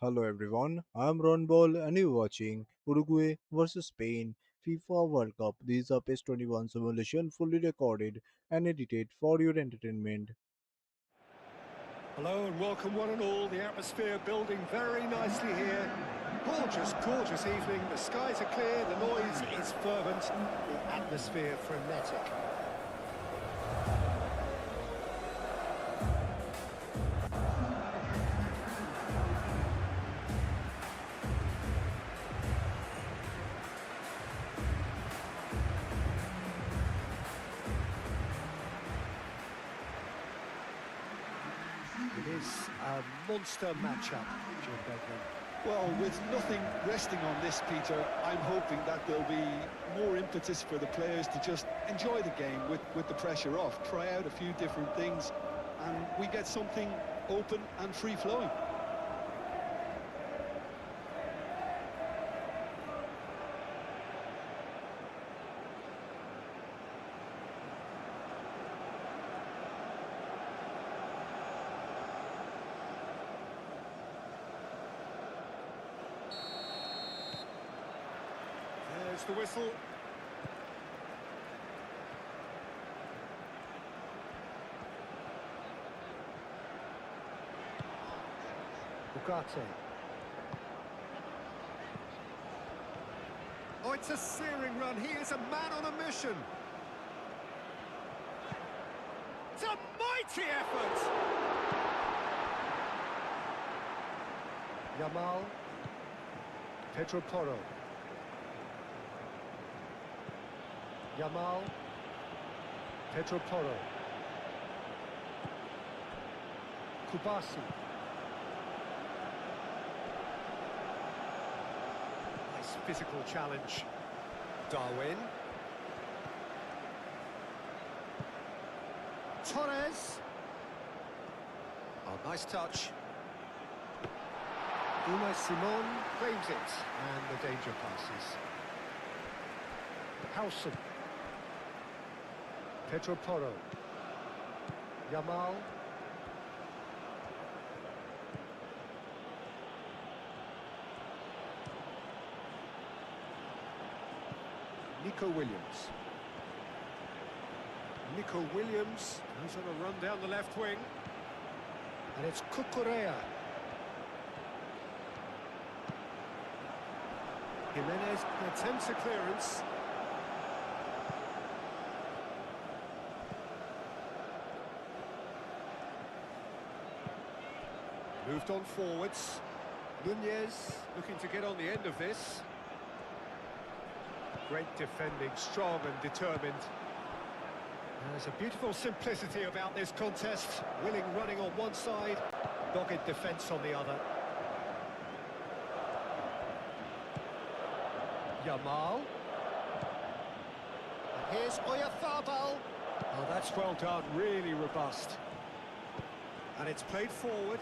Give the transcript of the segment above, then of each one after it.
Hello everyone, I'm Ron Ball and you're watching Uruguay vs Spain FIFA World Cup. This is a PES 21 simulation fully recorded and edited for your entertainment. Hello and welcome one and all. The atmosphere building very nicely here. Gorgeous, gorgeous evening. The skies are clear, the noise is fervent, the atmosphere frenetic. It is a monster matchup, Jim Beglin. Well, with nothing resting on this, Peter, I'm hoping that there'll be more impetus for the players to just enjoy the game with the pressure off, try out a few different things, and we get something open and free-flowing. There's the whistle. Ugarte. Oh, it's a searing run. He is a man on a mission. It's a mighty effort. Yamal. Pedro Porro. Yamal. Pedro Porro. Kubasi. Nice physical challenge. Darwin. Torres. Oh, nice touch. Unai Simon claims it, and the danger passes. Howson. Pedro Porro. Yamal. Nico Williams. Nico Williams goes on a run down the left wing. And it's Cucurella. Jimenez attempts a clearance. Moved on forwards. Nunez looking to get on the end of this. Great defending, strong and determined. There's a beautiful simplicity about this contest. Willing running on one side, dogged defence on the other. Yamal. And here's Oyarzabal. Oh, that's well done, really robust. And it's played forward.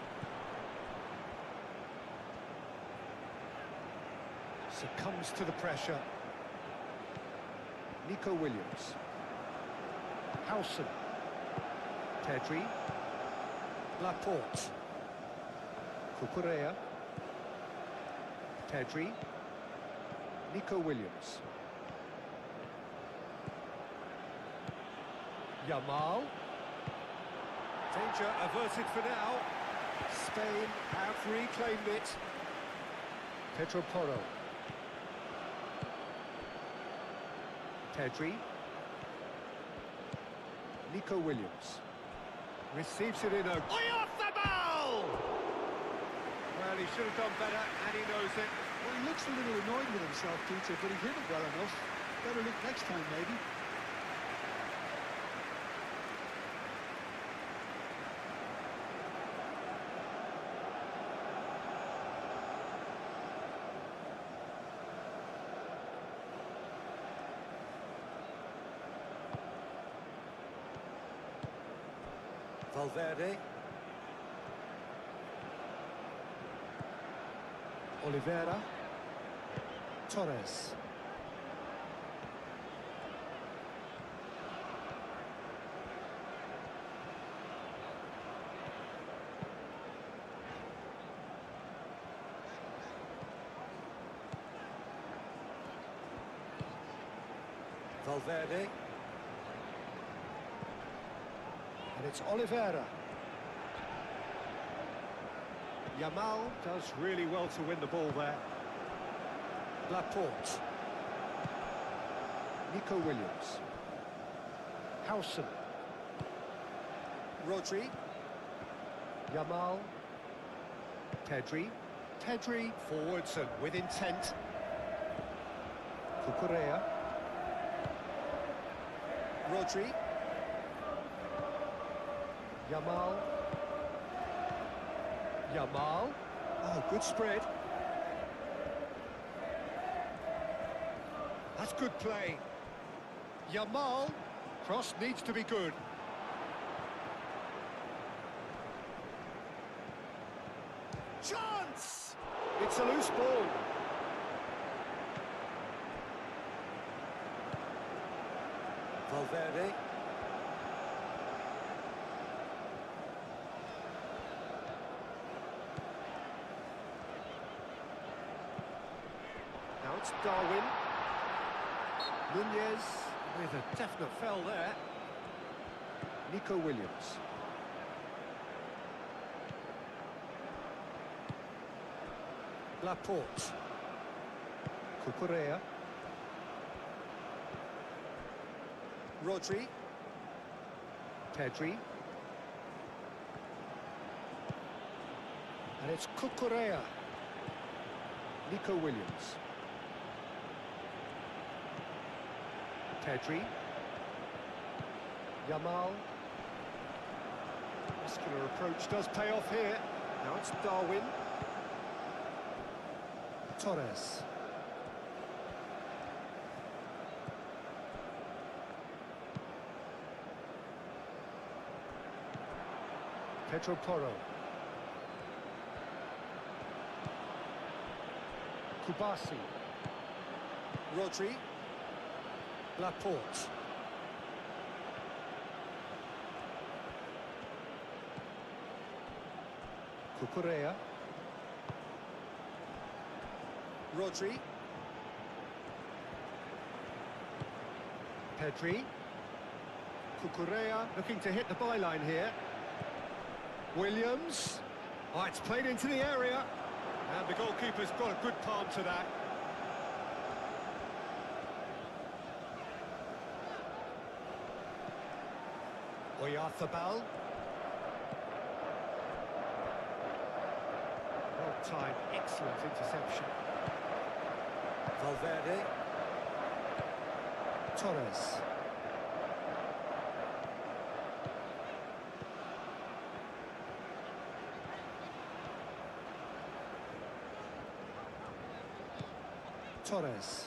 Succumbs to the pressure. Nico Williams. Howson. Pedri. Laporte. Cucurella. Pedri. Nico Williams. Yamal. Danger averted for now. Spain have reclaimed it. Pedro Porro. Pedri. Nico Williams. Receives it in a... Oyarzabal! Well, he should have done better, and he knows it. Well, he looks a little annoyed with himself, Peter, but he hit it well enough. Better look next time, maybe. Valverde. Oliveira. Torres. Valverde. And it's Oliveira. Yamal does really well to win the ball there. Laporte. Nico Williams. Howson. Rodri. Yamal. Pedri. Pedri forwards and with intent. Cucurella. Rodri. Yamal. Yamal. Oh, good spread. That's good play. Yamal. Cross needs to be good. Chance! It's a loose ball. Valverde. Now it's Darwin. Nunez with a definite foul there. Nico Williams. Laporte. Cucurella. Rodri. Pedri. And it's Cucurella. Nico Williams. Pedri. Yamal. Muscular approach does pay off here. Now it's Darwin. Torres. Pedro Porro. Kubasi. Rodri. Laporte. Cucurella. Rodri. Pedri. Cucurella looking to hit the byline here. Williams. Oh, it's played into the area. And the goalkeeper's got a good palm to that. Oyarzabal. Well-timed, excellent interception. Valverde. Torres. Torres.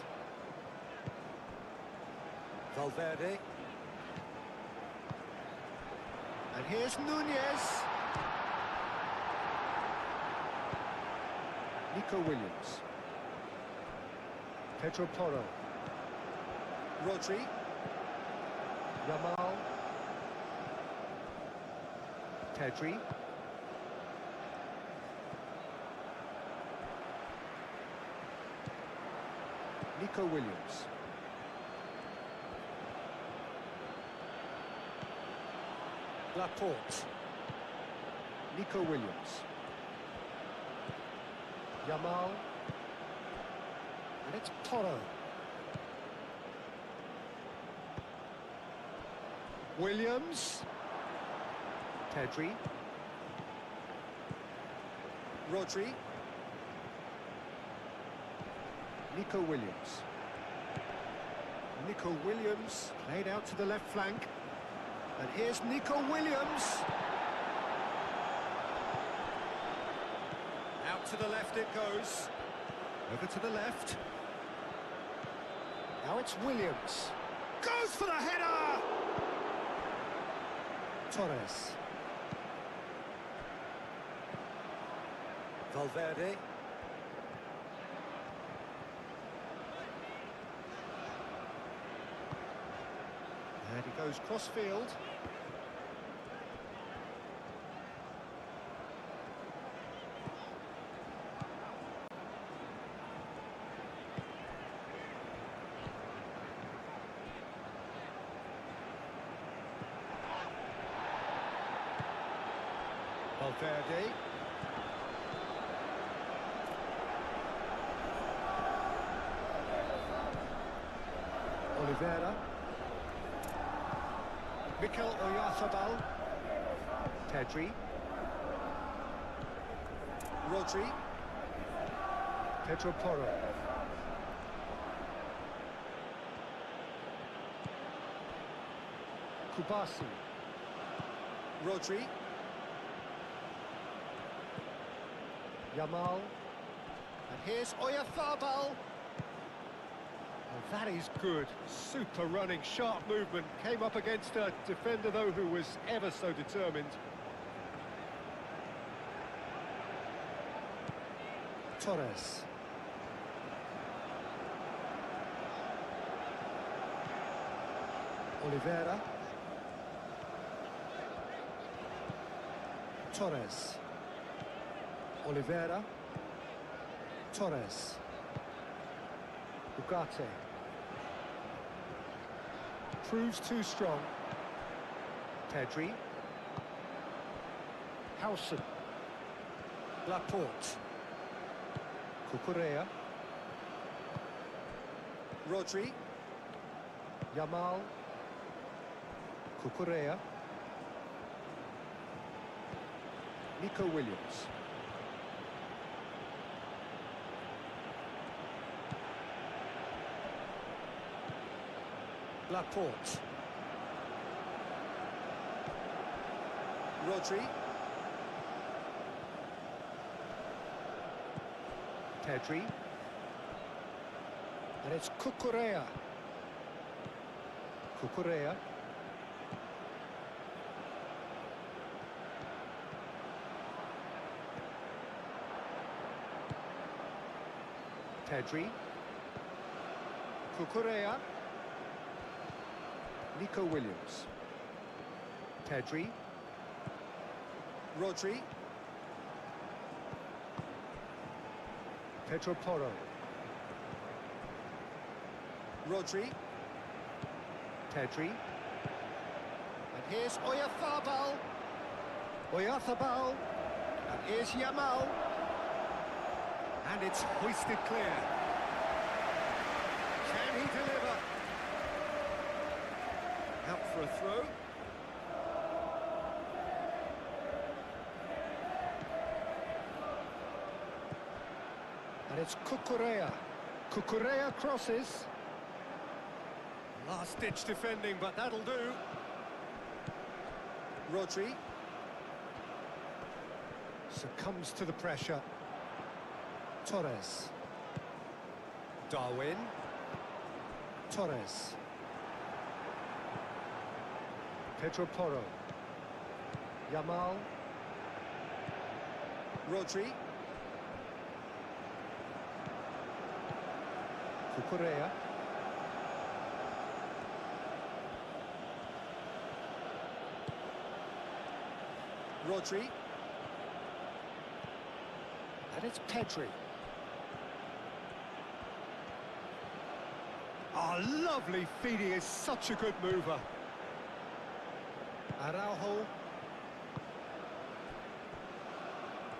Valverde. And here's Nunez. Nico Williams. Pedro Porro. Rodri. Yamal. Pedri. Nico Williams. Laporte. Nico Williams. Yamal. And it's Porro. Williams. Pedri. Rodri. Nico Williams. Nico Williams played out to the left flank. And here's Nico Williams. Out to the left it goes. Over to the left. Now it's Williams. Goes for the header! Torres. Valverde. And he goes cross-field. Valverde. Oliveira. Mikel Oyarzabal. Pedri. Rodri. Pedro Porro. Kubasi. Rodri. Yamal. And here's Oyarzabal. Oh, that is good. Super running, sharp movement. Came up against a defender, though, who was ever so determined. Torres. Oliveira. Torres. Oliveira. Torres. Ugarte. Proves too strong. Pedri. Howson. Laporte. Cucurella. Rodri. Yamal. Cucurella. Nico Williams. Laporte. Rodri. Pedri. And it's Cucurella. Cucurella. Pedri. Cucurella. Nico Williams. Pedri. Rodri. Pedro Porro. Rodri. Pedri. And here's Oyarzabal. Oyarzabal. And here's Yamal. And it's hoisted clear. Can he deliver? Out for a throw. And it's Cucurella. Cucurella crosses. Last-ditch defending, but that'll do. Rodri. Succumbs to the pressure. Torres. Darwin. Torres. Pedro Porro. Yamal. Rodri. Cucurella. Rodri. And it's Pedri. Oh, lovely feed. He is such a good mover. Araujo.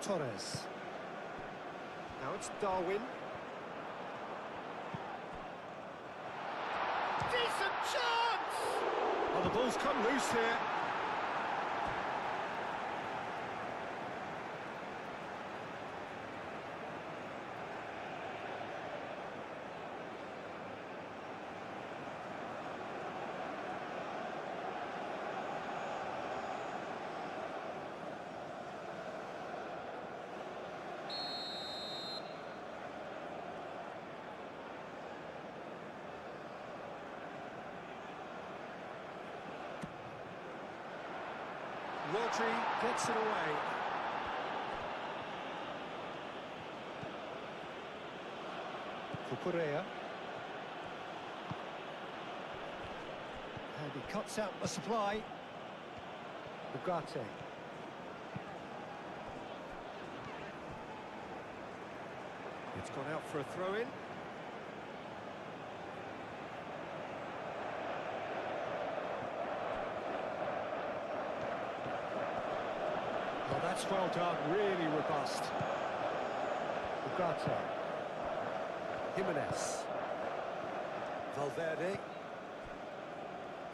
Torres. Now it's Darwin. Decent chance! Oh, the ball's come loose here. Rodri gets it away. Cucurella. And he cuts out the supply. Ugarte. It's gone out for a throw-in. Oh, that's well done, really robust. Ugarte. Jimenez. Valverde.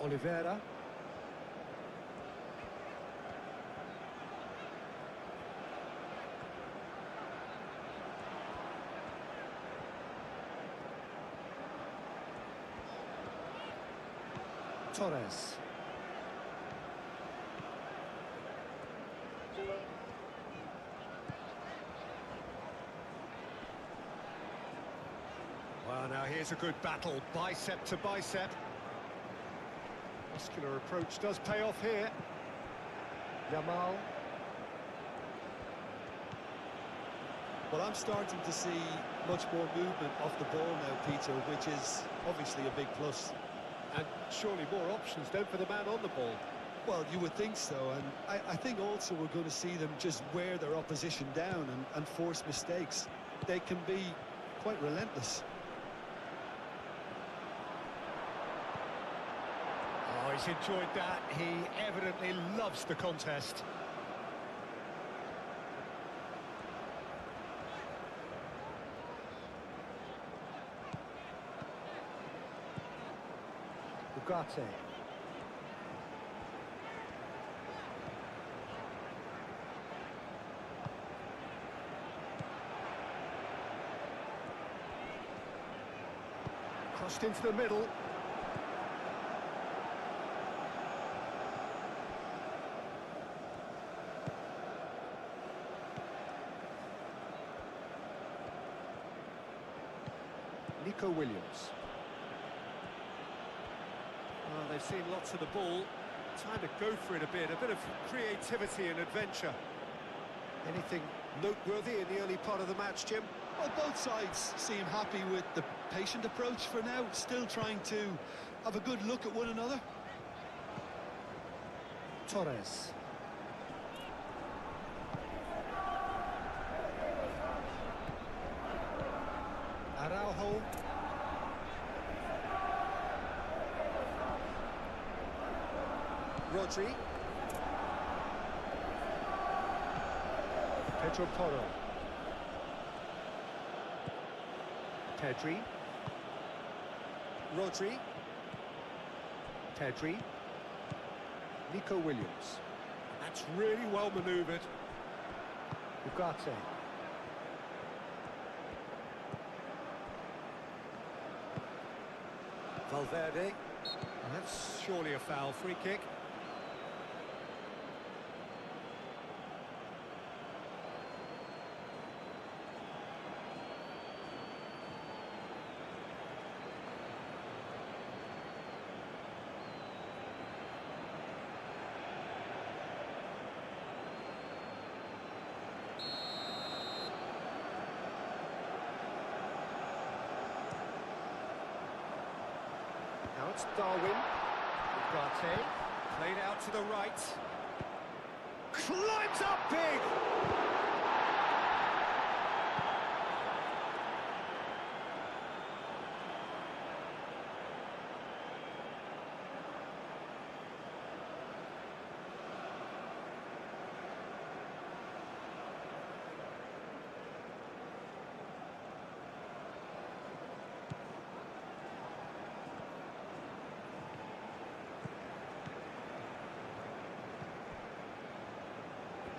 Oliveira. Torres. Well, now here's a good battle, bicep to bicep. Muscular approach does pay off here. Yamal. Well, I'm starting to see much more movement off the ball now, Peter, which is obviously a big plus. And surely more options, don't for the man on the ball. Well, you would think so, and I think also we're going to see them just wear their opposition down and force mistakes. They can be quite relentless. Oh, he's enjoyed that. He evidently loves the contest. Ugarte. Crossed into the middle. Nico Williams. Well, they've seen lots of the ball. Time to go for it a bit of creativity and adventure. Anything noteworthy in the early part of the match, Jim? Well, both sides seem happy with the patient approach for now, still trying to have a good look at one another. Torres. Araujo. Rodri. Pedro Porro. Pedri. Rodri. Pedri. Nico Williams. That's really well manoeuvred. Ugarte. Valverde. That's surely a foul. Free kick. Now it's Darwin. Ugarte. Played out to the right. Climbs up big!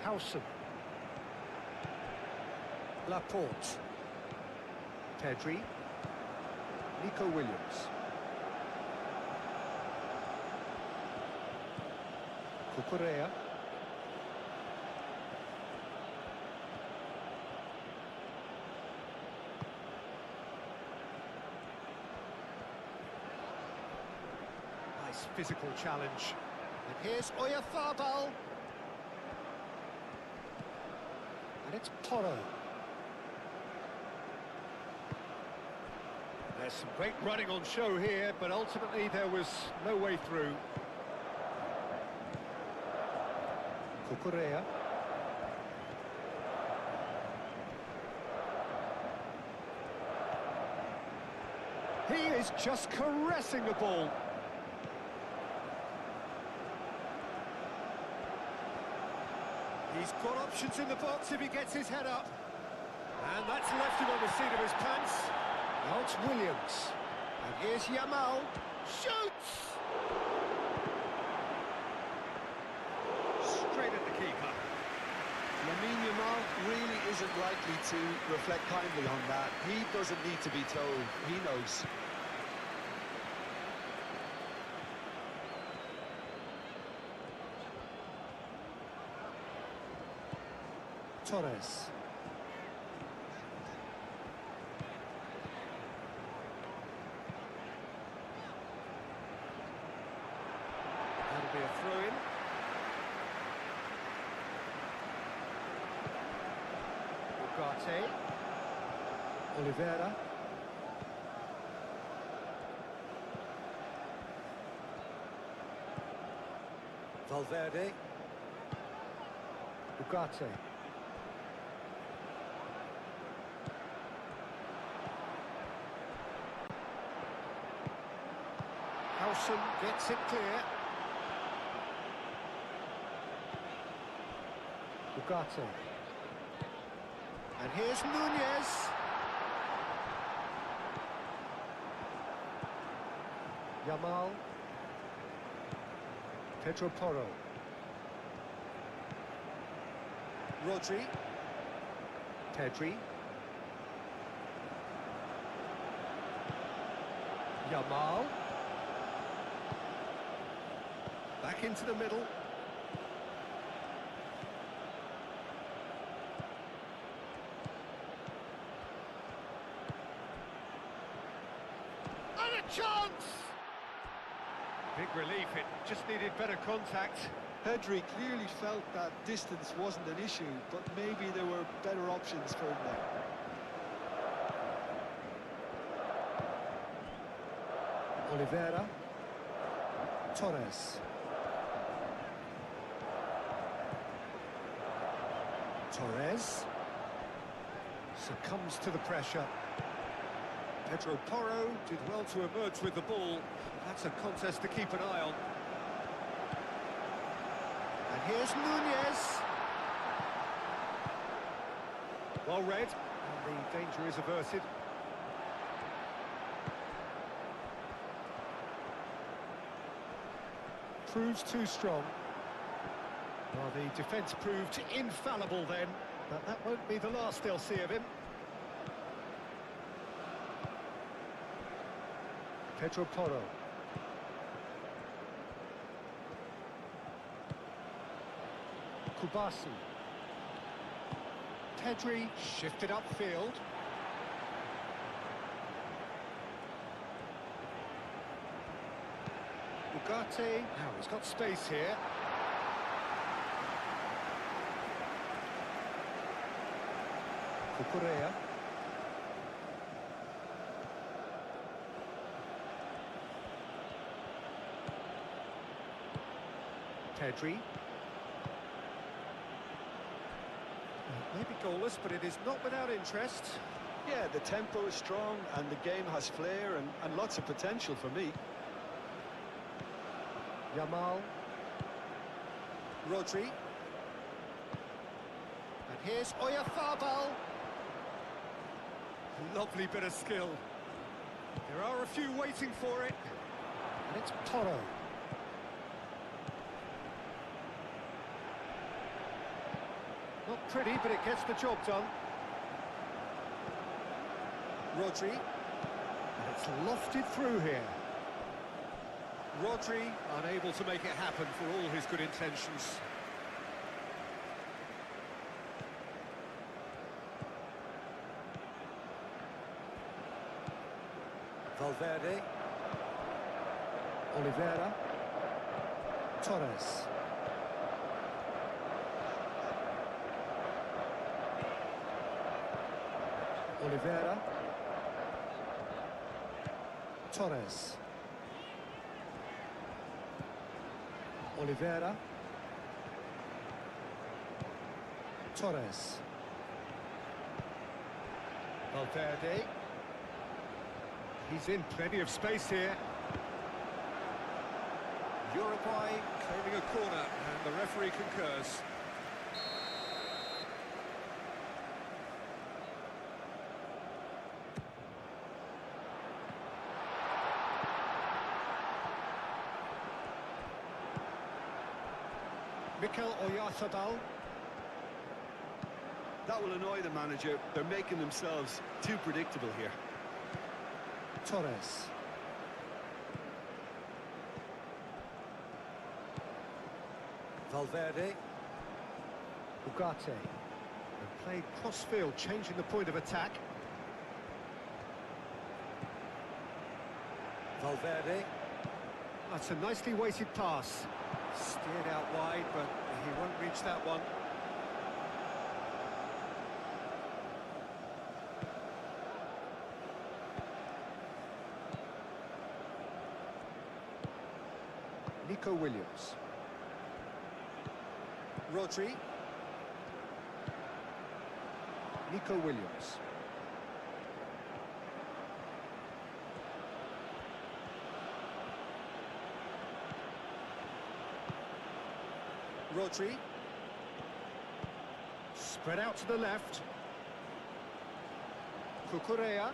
Howson. Laporte. Pedri. Nico Williams. Cucurella. Nice physical challenge. And here's Oyarzabal. And it's Porro. There's some great running on show here, but ultimately there was no way through. Cucurella. He is just caressing the ball. He's got options in the box if he gets his head up. And that's left him on the seat of his pants. Now it's Williams. And here's Yamal. Shoots! Straight at the keeper. Lamine Yamal really isn't likely to reflect kindly on that. He doesn't need to be told. He knows. Torres. That'll be a throw-in. Ugarte. Oliveira. Valverde. Ugarte. Howson gets it clear. Ugarte. And here's Nunez. Yamal. Pedro Porro. Rodri. Pedri. Yamal. Back into the middle. And a chance! Big relief, it just needed better contact. Pedri clearly felt that distance wasn't an issue, but maybe there were better options for him there. Oliveira. Torres. Torres succumbs to the pressure. Pedro Porro did well to emerge with the ball. That's a contest to keep an eye on. And here's Nunez. Well read, and the danger is averted. Proves too strong. Well, the defence proved infallible then, but that won't be the last they'll see of him. Pedro Porro. Kubasi. Pedri shifted upfield. Ugarte. Now he's got space here. Cucurella. Pedri. Maybe goalless, but it is not without interest. Yeah, the tempo is strong and the game has flair and lots of potential for me. Yamal. Rodri. And here's Oyarzabal. Lovely bit of skill. There are a few waiting for it. And it's Porro. Not pretty, but it gets the job done. Rodri. And it's lofted through here. Rodri unable to make it happen for all his good intentions. Valverde. Oliveira. Torres. Oliveira. Torres. Oliveira. Torres. Valverde. He's in plenty of space here. Uruguay claiming a corner, and the referee concurs. Mikel Oyarzabal. That will annoy the manager. They're making themselves too predictable here. Torres. Valverde. Ugarte. And played cross-field, changing the point of attack. Valverde. That's a nicely weighted pass. Steered out wide, but he won't reach that one. Nico Williams. Rodri. Nico Williams. Rodri. Spread out to the left. Cucurella.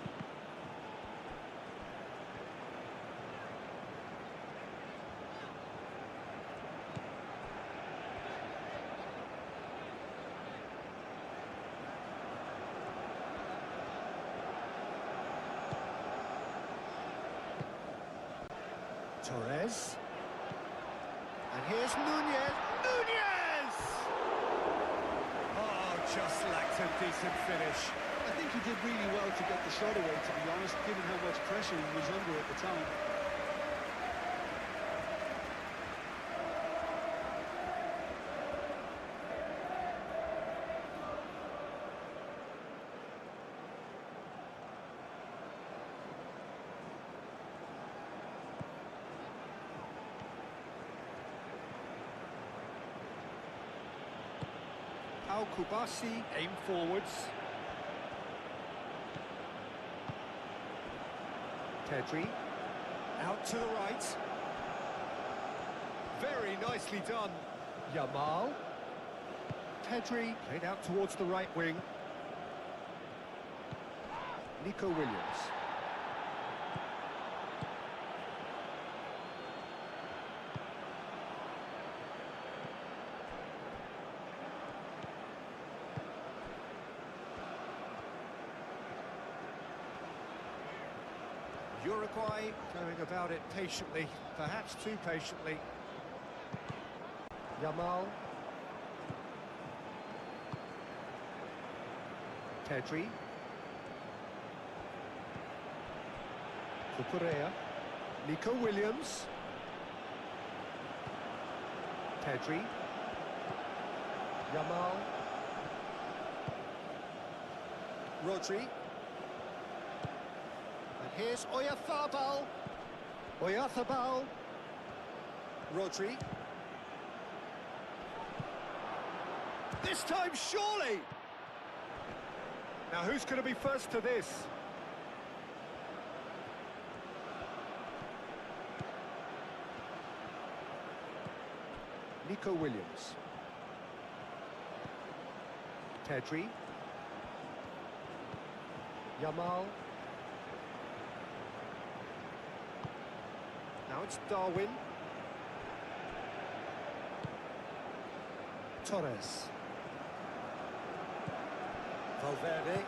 Torres. And here's Nunez. Nunez! Oh, just lacked a decent finish. I think he did really well to get the shot away, to be honest, given how much pressure he was under at the time. Kubasi aim forwards. Pedri out to the right. Very nicely done. Yamal. Pedri played out towards the right wing. Nico Williams. Uruguay going about it patiently, perhaps too patiently. Yamal. Pedri. Cucurella. Nico Williams. Pedri. Yamal. Rodri. And here's Oyarzabal. Oyarzabal. Rodri. This time, surely! Now, who's going to be first to this? Nico Williams. Pedri. Yamal. Now it's Darwin. Torres. Valverde.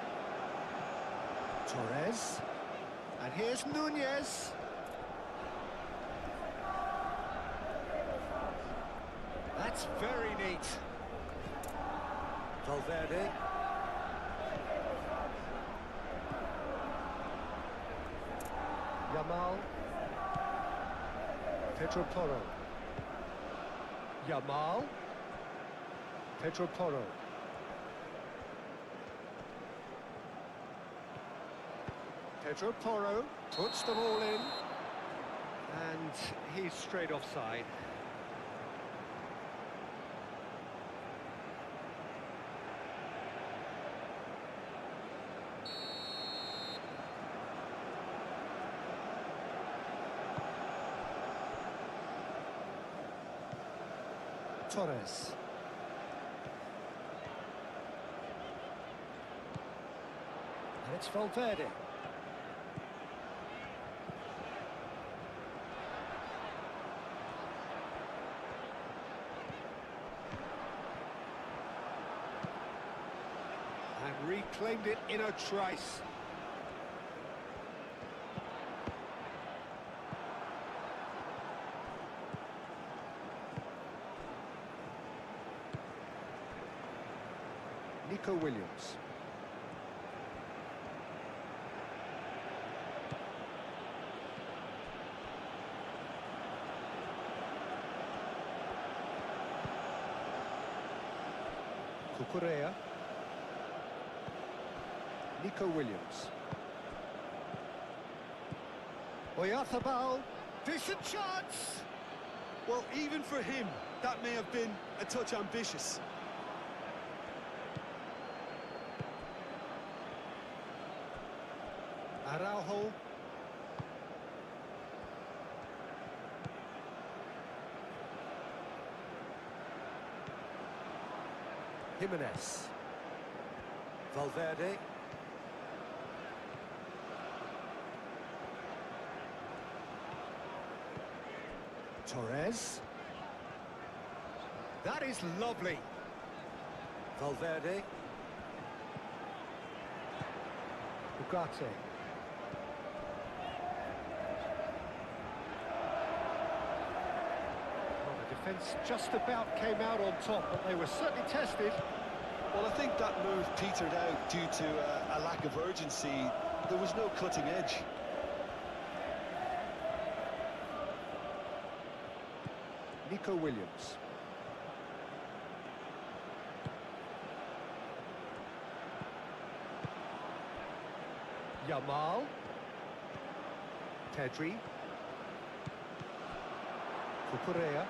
Torres. And here's Nunez. That's very neat. Valverde. Yamal. Pedro Porro. Yamal. Pedro Porro. Pedro Porro puts them all in. And he's straight offside. Torres. And it's Valverde. Reclaimed it in a trice. Nico Williams. Cucurella. Nico Williams. Oyarzábal. Decent chance! Well, even for him, that may have been a touch ambitious. Araujo. Jimenez. Valverde. Torres. That is lovely. Valverde. Ugarte. Well, the defence just about came out on top, but they were certainly tested. Well, I think that move petered out due to a lack of urgency. There was no cutting edge. Nico Williams. Yamal. Pedri. Cucurella.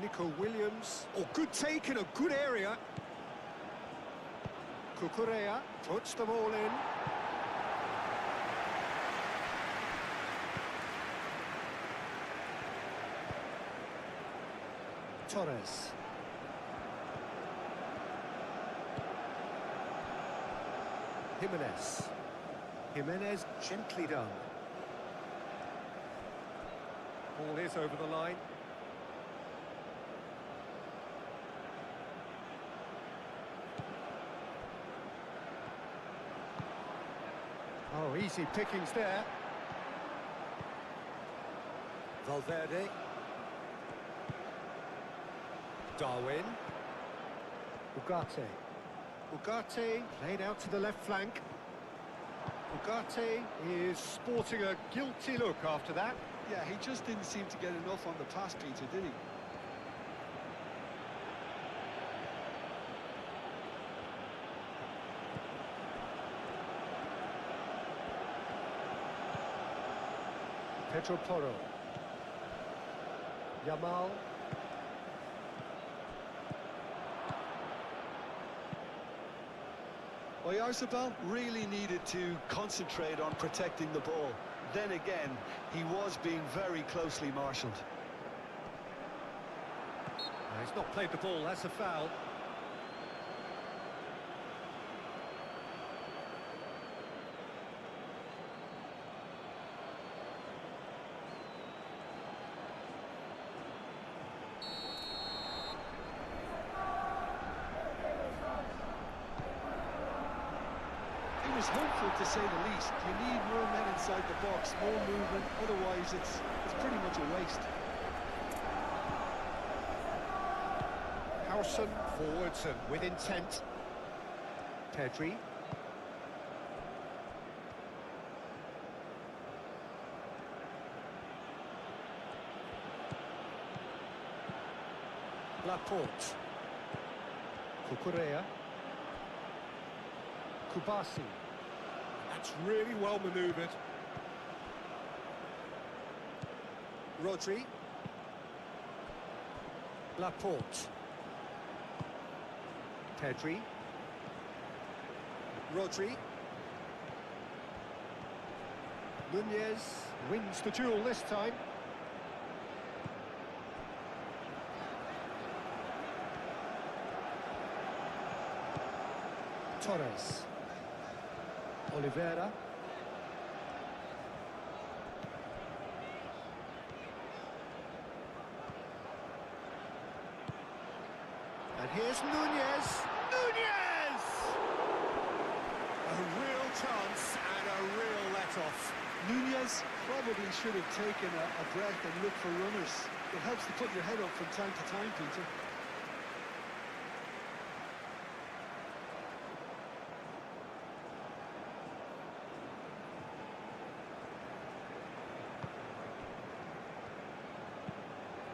Nico Williams. Oh, good take in a good area. Cucurella puts them all in. Torres. Jimenez. Jimenez gently done. Ball is over the line. Oh, easy pickings there. Valverde. Darwin. Ugarte. Ugarte played out to the left flank. Ugarte is sporting a guilty look after that. Yeah, he just didn't seem to get enough on the pass, Peter, did he? Pedro Porro. Yamal. Oyarzábal really needed to concentrate on protecting the ball. Then again, he was being very closely marshalled. He's not played the ball, that's a foul. It was hopeful, to say the least. You need more men inside the box, more movement, otherwise it's pretty much a waste. Harrison forwards and with intent. Pedri. Laporte. Cucurella. Kubasi. That's really well manoeuvred. Rodri. Laporte. Pedri. Rodri. Nunez wins the duel this time. Torres. Oliveira. And here's Nunez. Nunez! A real chance and a real let-off. Nunez probably should have taken a breath and looked for runners. It helps to put your head up from time to time, Peter.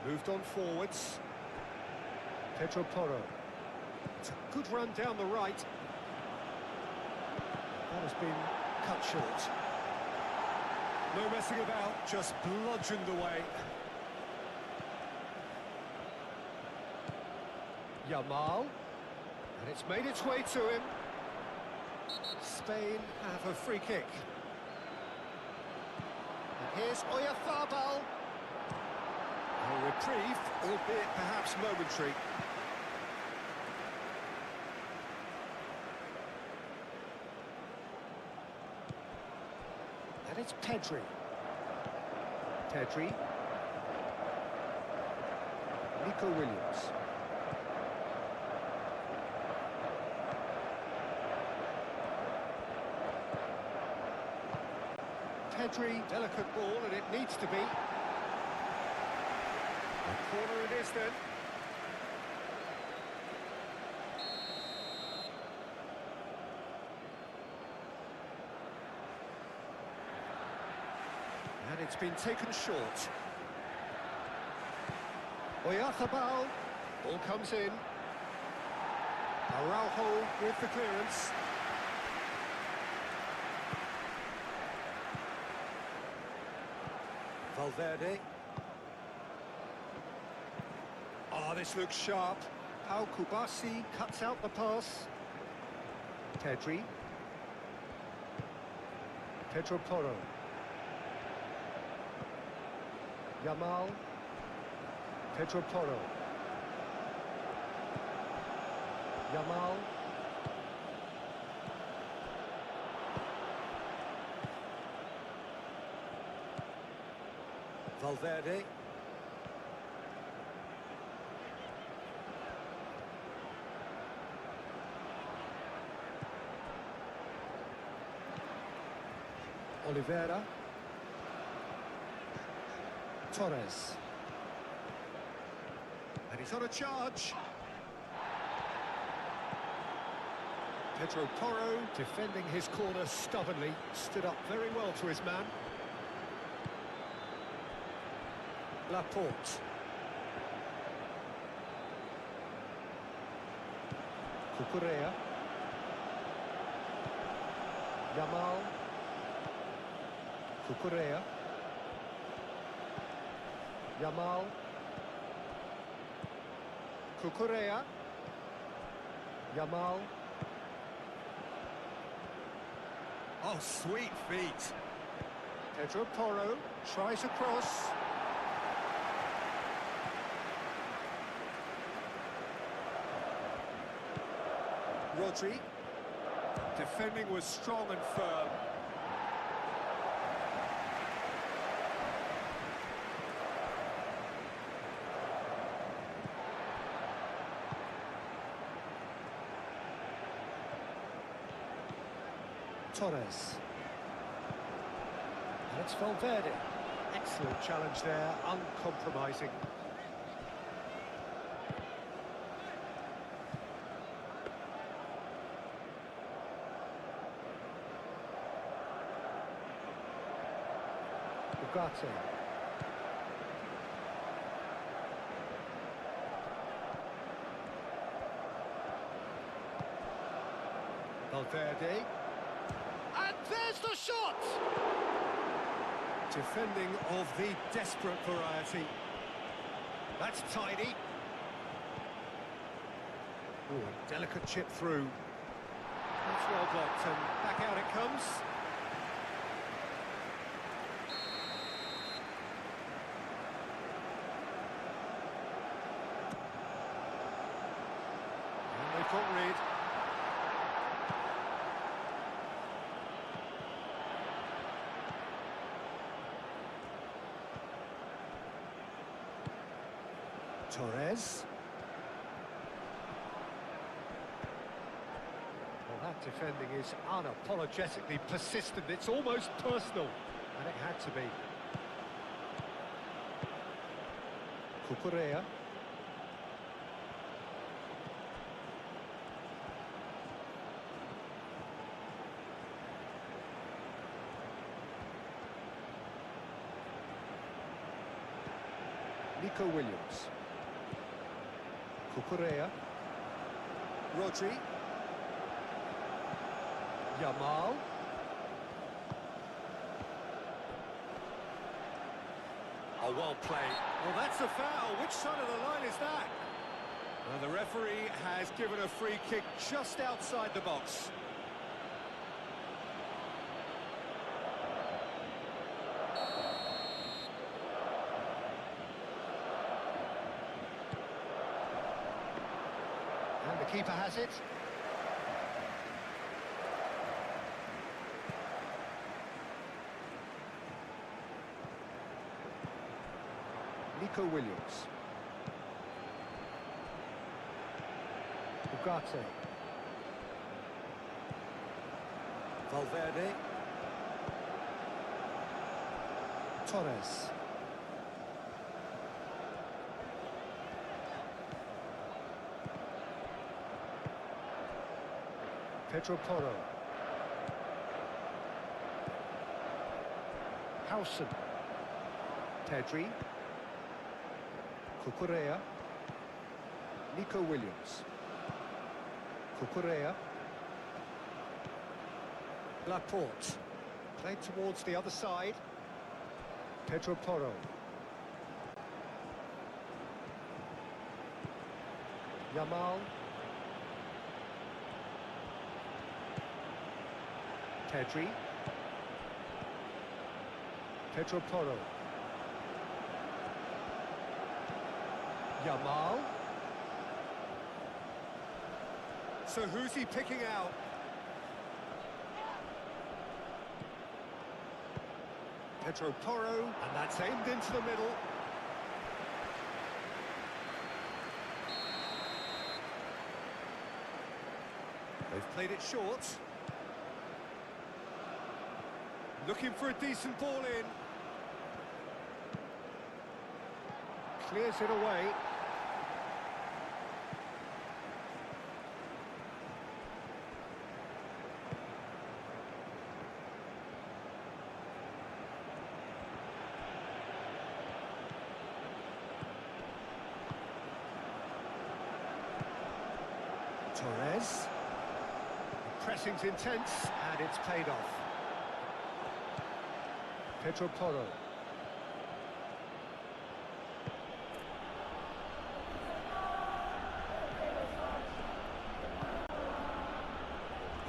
Moved on forwards. Pedro Porro. It's a good run down the right. That has been cut short. No messing about, just bludgeoned away. Yamal. And it's made its way to him. Spain have a free kick. And here's Oyarzabal. A reprieve, albeit perhaps momentary. And it's Pedri. Pedri. Nico Williams. Pedri, delicate ball, and it needs to be. A corner it is then. And it's been taken short. Oyarzabal, ball comes in. Araujo with the clearance. Valverde. Oh, this looks sharp. Pau Kubasi cuts out the pass. Pedri. Pedro Porro. Yamal. Pedro Porro. Yamal. Valverde. Oliveira. Torres. And he's on a charge. Pedro Porro defending his corner stubbornly, stood up very well to his man. Laporte. Cucurella. Yamal. Cucurella. Yamal. Cucurella. Yamal. Oh, sweet feet. Pedro Porro tries a cross. Rodri. Defending was strong and firm. Torres. And it's Valverde. Excellent challenge there, uncompromising. Ugarte. Valverde. And there's the shot! Defending of the desperate variety. That's tidy. Ooh, a delicate chip through. That's well blocked, and back out it comes. And they've got rid. Torres. Defending is unapologetically persistent. It's almost personal, and it had to be. Cucurella. Nico Williams. Cucurella. Rodri. Yamal. Oh, well played. Well, that's a foul. Which side of the line is that? Well, the referee has given a free kick just outside the box. And the keeper has it. Nico Williams. Ugarte. Valverde. Torres. Pedro Porro. Howson. Pedri. Cucurella. Nico Williams. Cucurella. Laporte. Played towards the other side. Pedro Porro. Yamal. Pedri. Pedro Porro. Yamal. So who's he picking out? Pedro Porro, and that's aimed into the middle. They've played it short. Looking for a decent ball in. Clears it away. Torres. The pressing's intense, and it's paid off. Pedro Porro.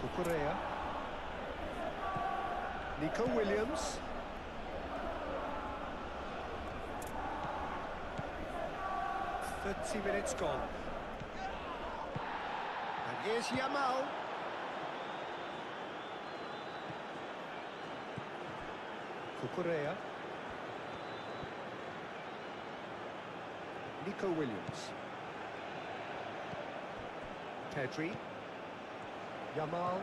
Cucurella. Nico Williams. "30 minutes gone. And here's Yamal. Cucurella. Nico Williams. Pedri. Yamal.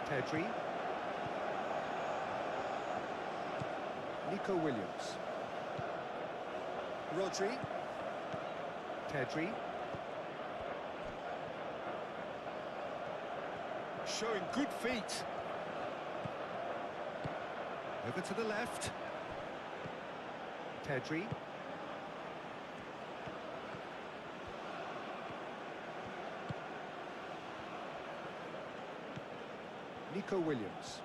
Pedri. Nico Williams. Rodri. Pedri. Showing good feet. Over to the left. Pedri. Nico Williams.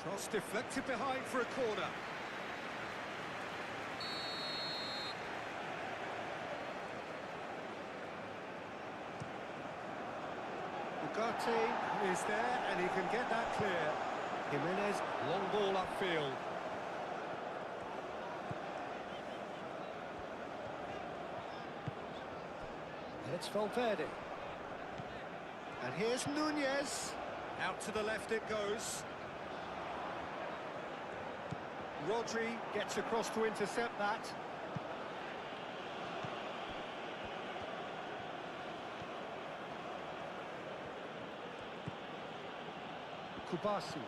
Cross deflected behind for a corner. Ugarte is there and he can get that clear. Jimenez, long ball upfield. And it's Valverde. And here's Nunez. Out to the left it goes. Rodri gets across to intercept that. Kubasi.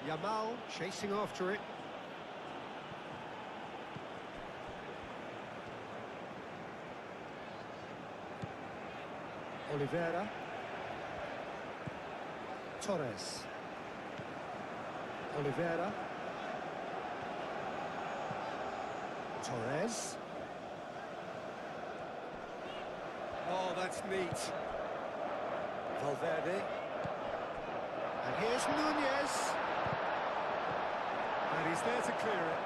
Yamal chasing after it. Oliveira. Torres. Oliveira. Torres. Oh, that's neat. Valverde. And here's Nunez. And he's there to clear it.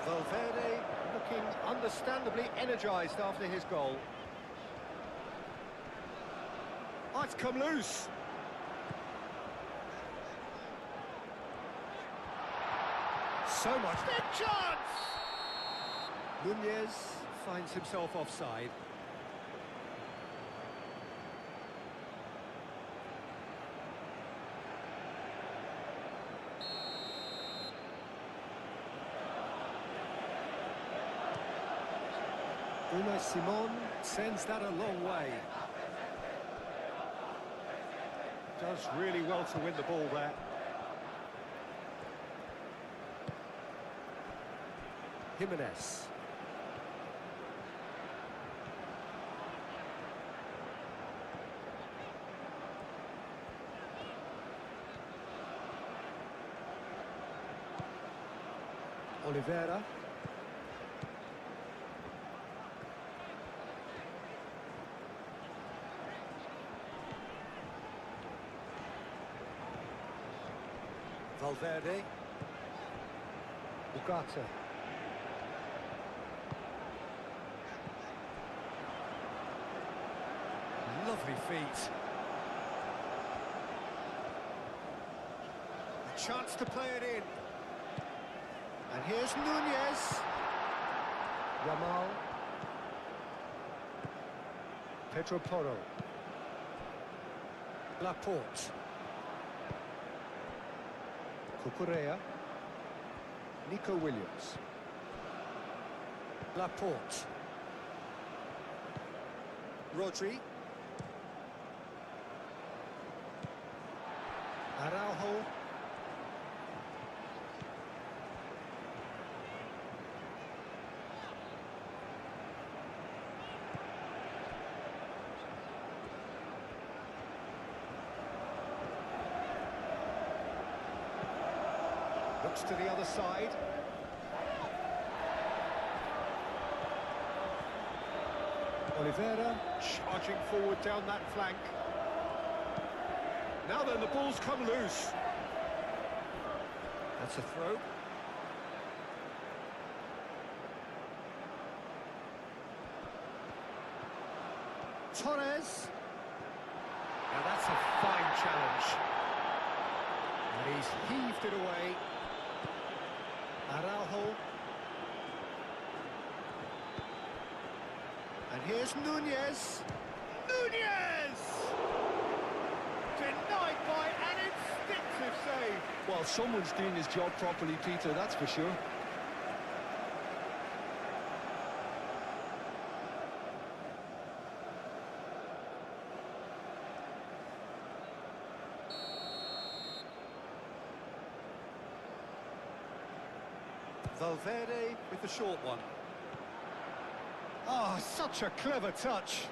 Valverde looking understandably energised after his goal. Oh, it's come loose. So much. Big chance! Nunez finds himself offside. Unai Simon sends that a long way. Does really well to win the ball there. Jimenez. Oliveira. Valverde. Ugarte. Lovely feet. A chance to play it in. And here's Nunez. Yamal. Pedro Porro. Laporte. Cucurella. Nico Williams. Laporte. Rodri. Araujo. Looks to the other side. Oliveira charging forward down that flank. Now then, the ball's come loose. That's a throw. Torres. Now that's a fine challenge. And he's heaved it away. Araujo. And here's Nunez. Nunez! Denied by an instinctive save. Well, someone's doing his job properly, Peter, that's for sure. Valverde with the short one. Ah, such a clever touch.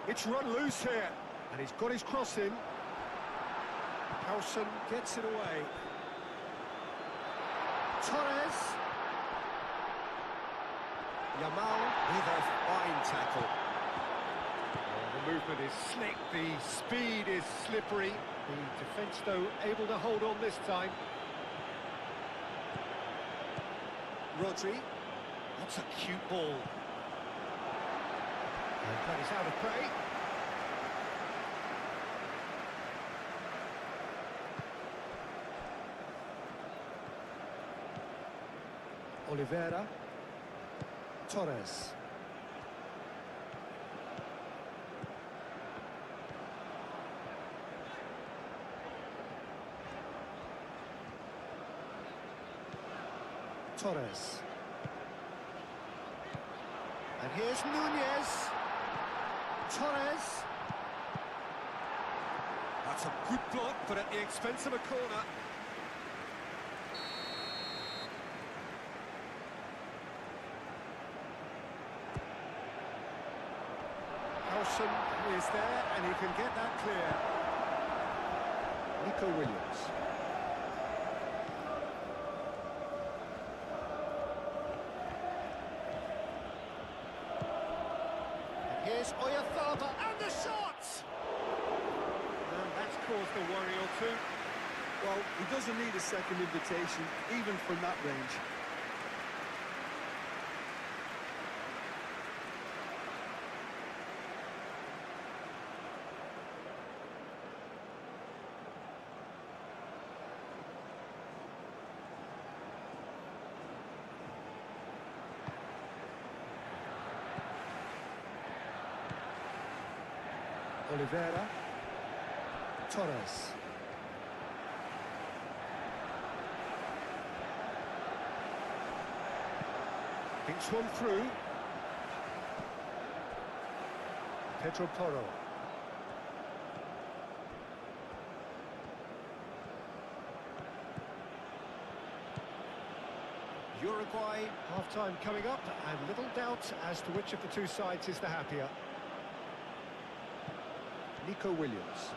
It's run loose here, and he's got his cross in. Howson gets it away. Torres. Yamal with a fine tackle. Oh, the movement is slick, the speed is slippery. The defence, though, able to hold on this time. Rodri. That's a cute ball. And that is out of play. Oliveira. Torres. Torres. And here's Nunez. Torres. It's a good block, but at the expense of a corner. Howson is there, and he can get that clear. Nico Williams. And here's Oyarzabal, and the shot! And that's caused a worry or two. Well, he doesn't need a second invitation, even from that range. Oliveira. Torres. Thinks one through. Pedro Porro. Uruguay, half-time coming up, and little doubt as to which of the two sides is the happier. Nico Williams.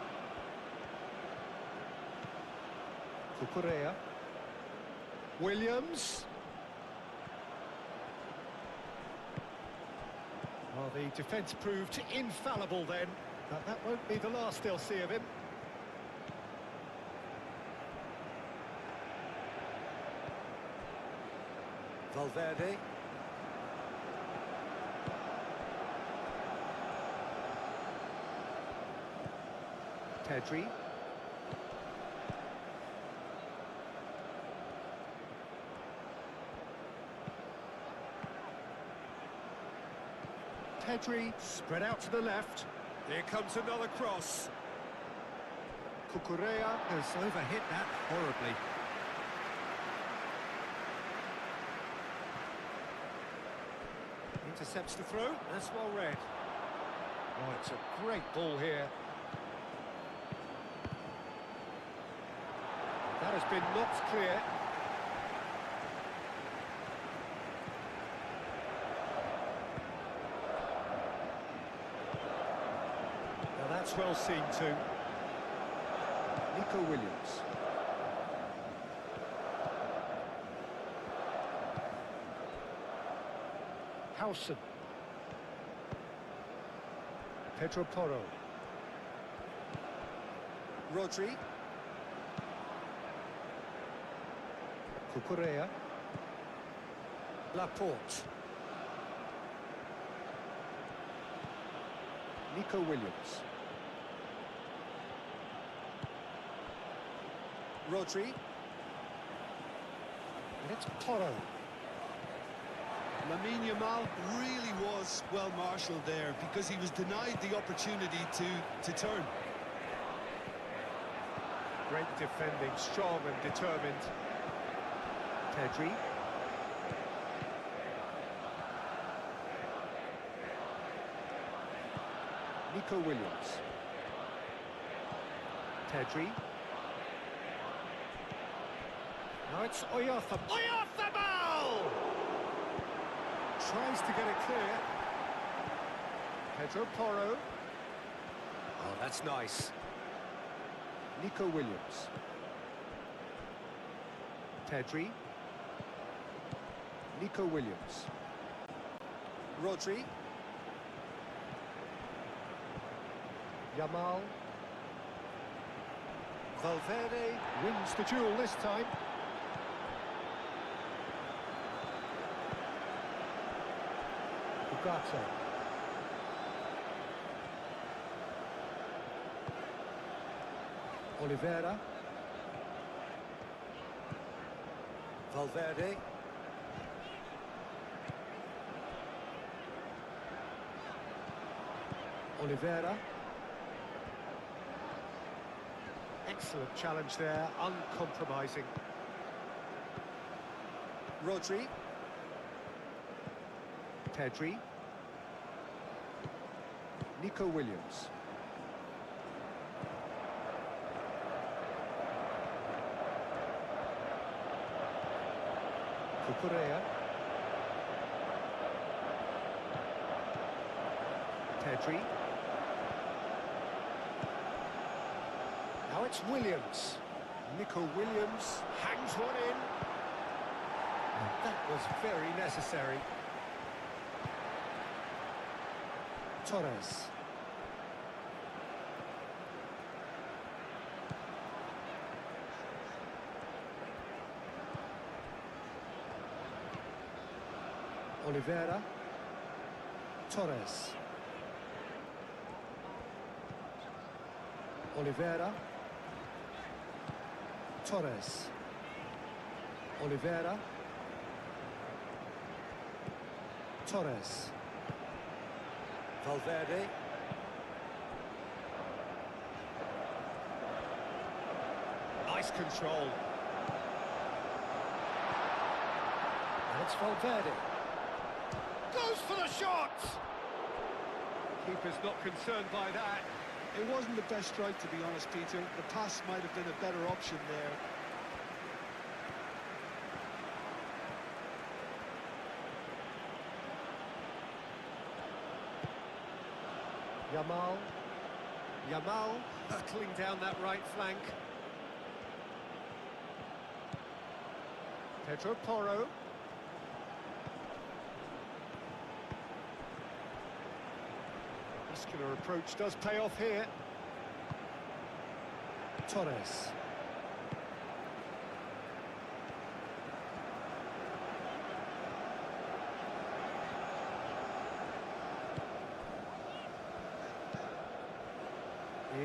Cucurella. Williams. Well, the defence proved infallible then, but that won't be the last they'll see of him. Valverde. Pedri. Pedri spread out to the left. Here comes another cross. Cucurella has overhit that horribly. Intercepts the throw. That's well read. Oh, it's a great ball here. That has been knocked clear. Now that's well seen too. Nico Williams. Howson. Pedro Porro. Rodri. Cucurella. Laporte. Nico Williams. Rodri. And it's Porro. Lamine Yamal really was well marshalled there because he was denied the opportunity to turn. Great defending, strong and determined. Pedri. Nico Williams. Pedri. Now it's Oyarzabal. Oyarzabal! Tries to get it clear. Pedro Porro. Oh, that's nice. Nico Williams. Pedri. Nico Williams. Rodri. Yamal. Valverde wins the duel this time. Ugarte. Oliveira. Valverde. Oliveira. Excellent challenge there, uncompromising. Rodri. Pedri. Nico Williams. Cucurella. Pedri. Now it's Williams. Nico Williams hangs one in. That was very necessary. Torres. Oliveira. Torres. Oliveira. Torres. Oliveira. Torres. Valverde. Nice control. And it's Valverde. Goes for the shot! Keeper's not concerned by that. It wasn't the best strike, to be honest, Peter. The pass might have been a better option there. Yamal hurtling down that right flank. Pedro Porro. Muscular approach does pay off here. Torres.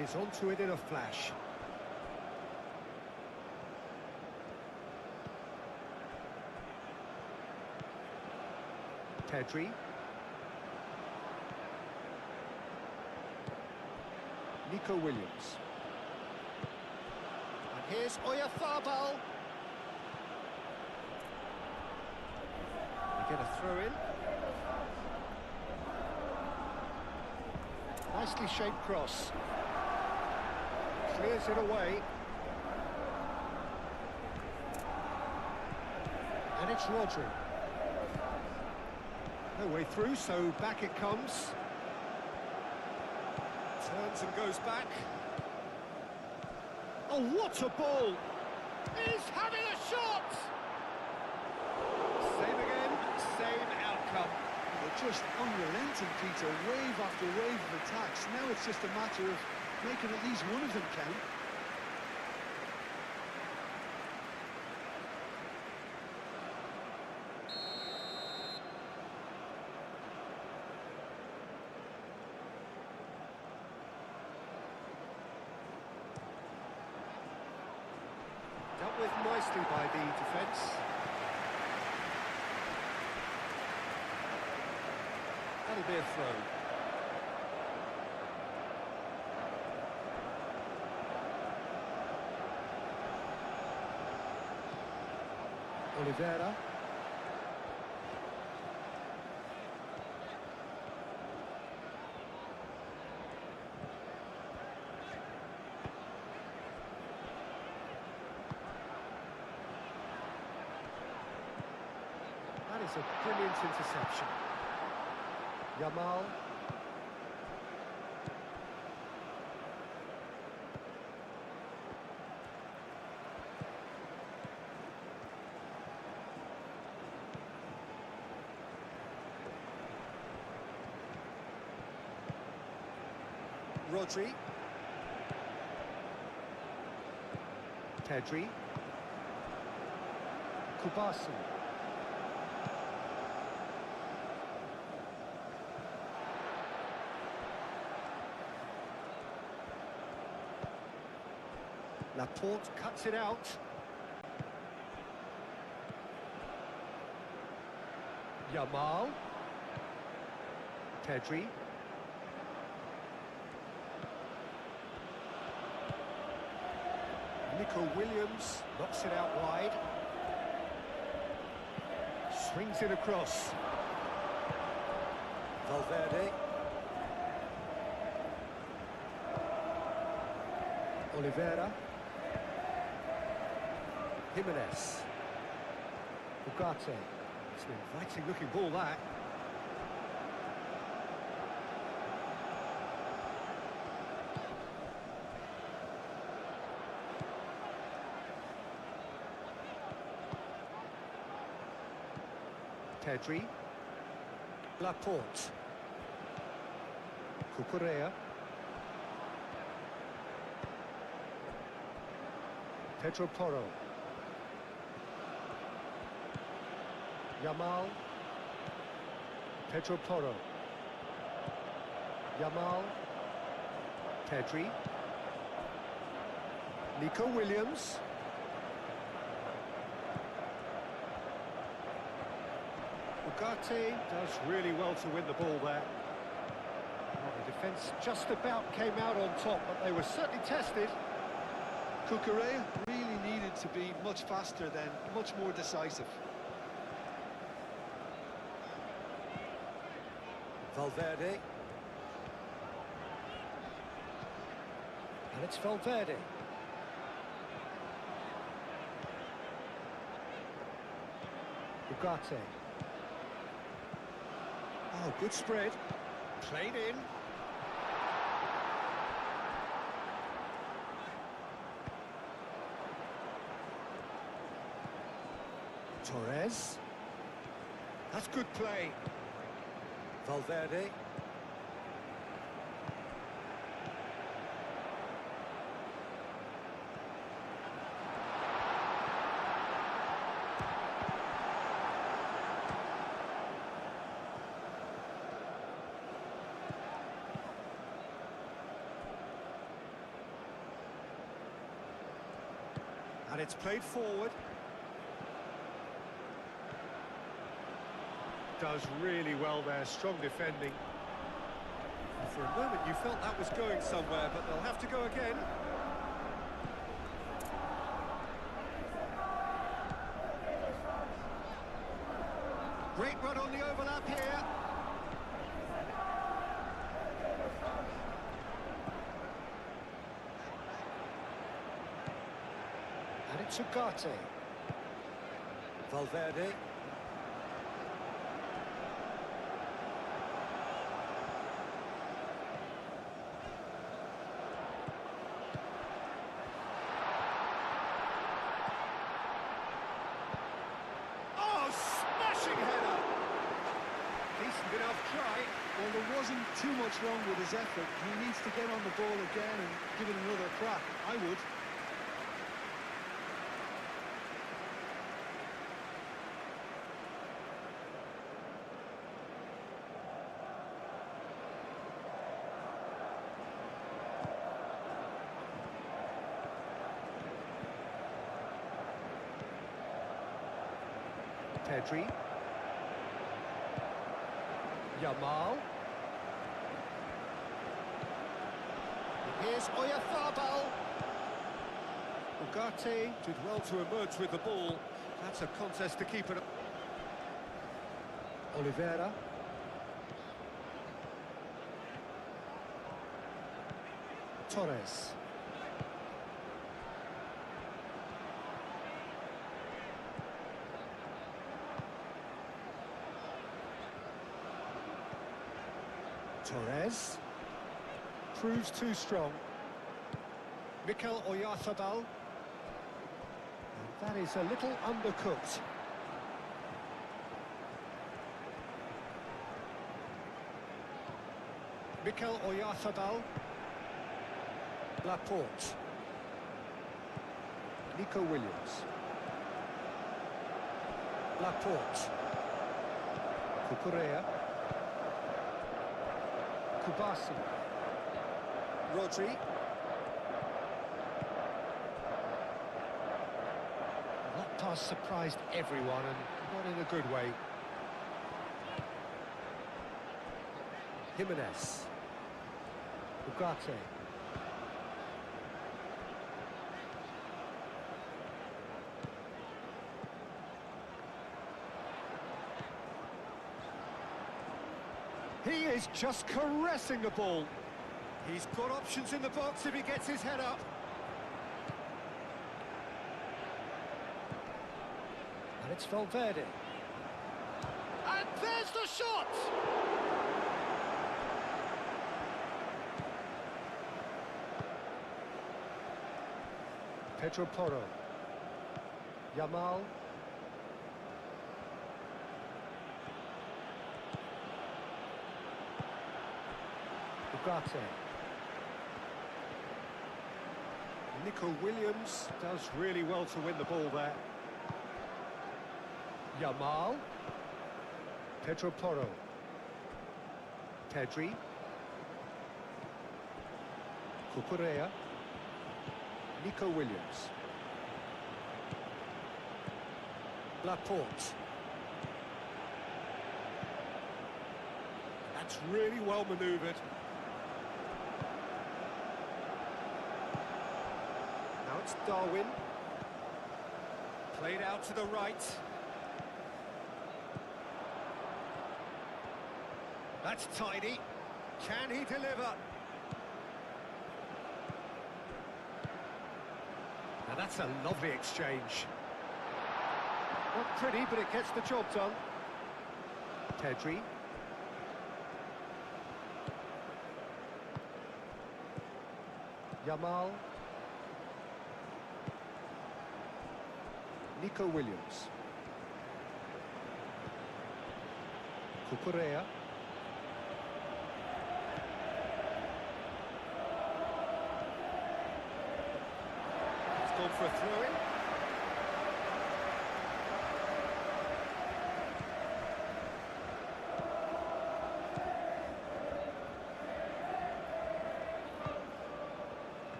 He's onto it in a flash. Pedri. Nico Williams. And here's Oyarzabal. We get a throw in. Nicely shaped cross. Clears it away. And it's Rodri. No way through, so back it comes. Turns and goes back. Oh, what a ball! He's having a shot! Same again, same outcome. They're just unrelenting, Peter. Wave after wave of attacks. Now it's just a matter of making at least one of them count. Dealt with nicely by the defence. That'll be a throw. Oliveira. That is a brilliant interception. Yamal. Rodri. Pedri. Kubasu. Laporte cuts it out. Yamal. Pedri. Nico Williams knocks it out wide. Swings it across. Valverde. Oliveira. Jimenez. Ugarte. It's an inviting looking ball, that. Pedri. Laporte. Cucurella. Pedro Porro. Yamal. Pedro Porro. Yamal. Pedri. Nico Williams. Ugarte does really well to win the ball there. Well, the defence just about came out on top, but they were certainly tested. Cucurella really needed to be much faster then, much more decisive. Valverde. And it's Valverde. Ugarte. Oh, good spread. Played in. Torres. That's good play. Valverde. And it's played forward. Does really well there, strong defending. And for a moment you felt that was going somewhere, but they'll have to go again. Great run on the overlap here. And it's Ugarte. Valverde. Oh, smashing header! Decent enough try. Well, there wasn't too much wrong with his effort. He needs to get on the ball again and give it another crack. I would. Pedri. Yamal. Here's Oyarzabal. Ugarte did well to emerge with the ball. That's a contest to keep it up. Oliveira. Torres. Torres proves too strong. Mikel Oyarzabal. And that is a little undercooked. Mikel Oyarzabal. Laporte. Nico Williams. Laporte. Cucurella. Kubasi. Rodri. That pass surprised everyone and not in a good way. Jimenez. Ugarte. He is just caressing the ball. He's got options in the box if he gets his head up. And It's Valverde. And there's the shot! Pedro Porro. Yamal. Ugarte. Nico Williams does really well to win the ball there. Yamal. Pedro Porro. Pedri. Cucurella. Nico Williams. Laporte. That's really well manoeuvred. Now it's Darwin. Played out to the right. That's tidy. Can he deliver? Now that's a lovely exchange. Not pretty, but it gets the job done. Pedri. Yamal. Nico Williams. Cucurella. It's gone for a throw-in.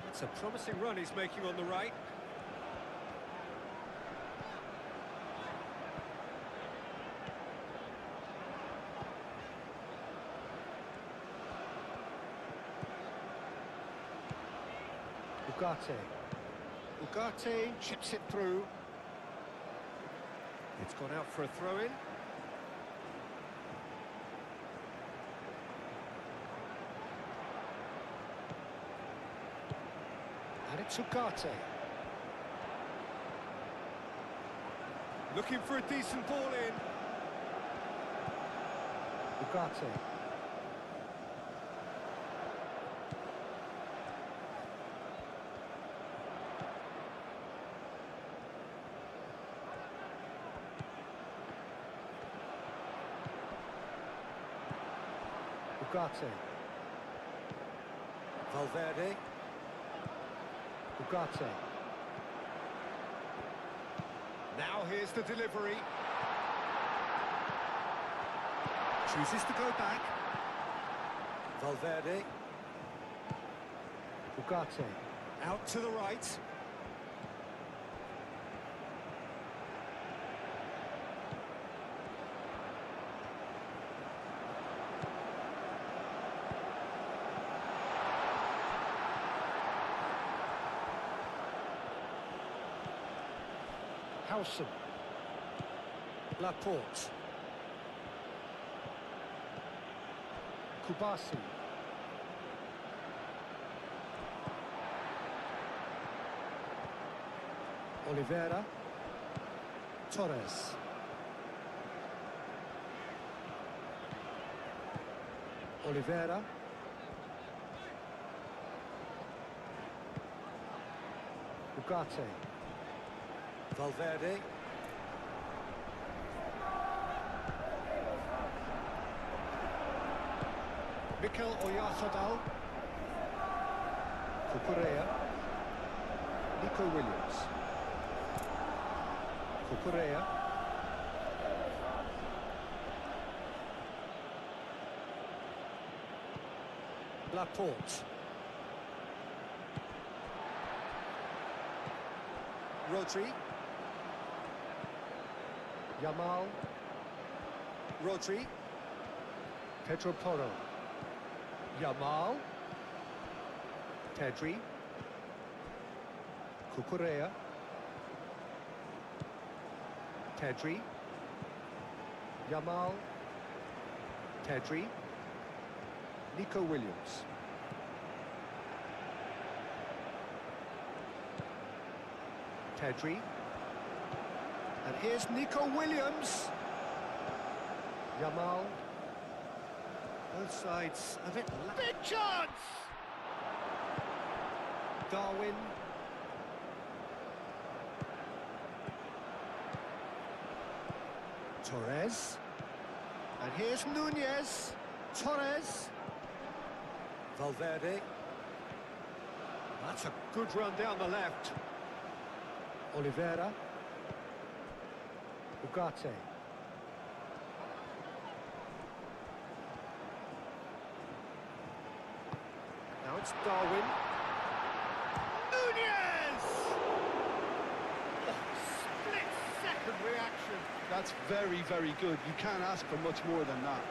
It's a promising run he's making on the right. Ugarte. Ugarte chips it through. It's gone out for a throw-in. And it's Ugarte. Looking for a decent ball in. Ugarte. Ugarte. Valverde. Ugarte. Now here's the delivery. Chooses to go back. Valverde. Ugarte. Out to the right. Howson. Laporte. Kubasi. Oliveira. Torres. Oliveira. Ugarte. Valverde. Mikel Oyarzabal. Cucurella. Nico Williams. Cucurella. Laporte. Rodri. Yamal. Rodri. Pedro Porro. Yamal. Pedri. Cucurella. Pedri. Yamal. Pedri. Nico Williams. Pedri. And here's Nico Williams. Yamal. Both sides a bit... Big chance! Darwin. Torres. And here's Nunez. Torres. Valverde. That's a good run down the left. Oliveira. Ugarte. Now it's Darwin. Nunez! Oh, split-second reaction. That's very, very good. You can't ask for much more than that.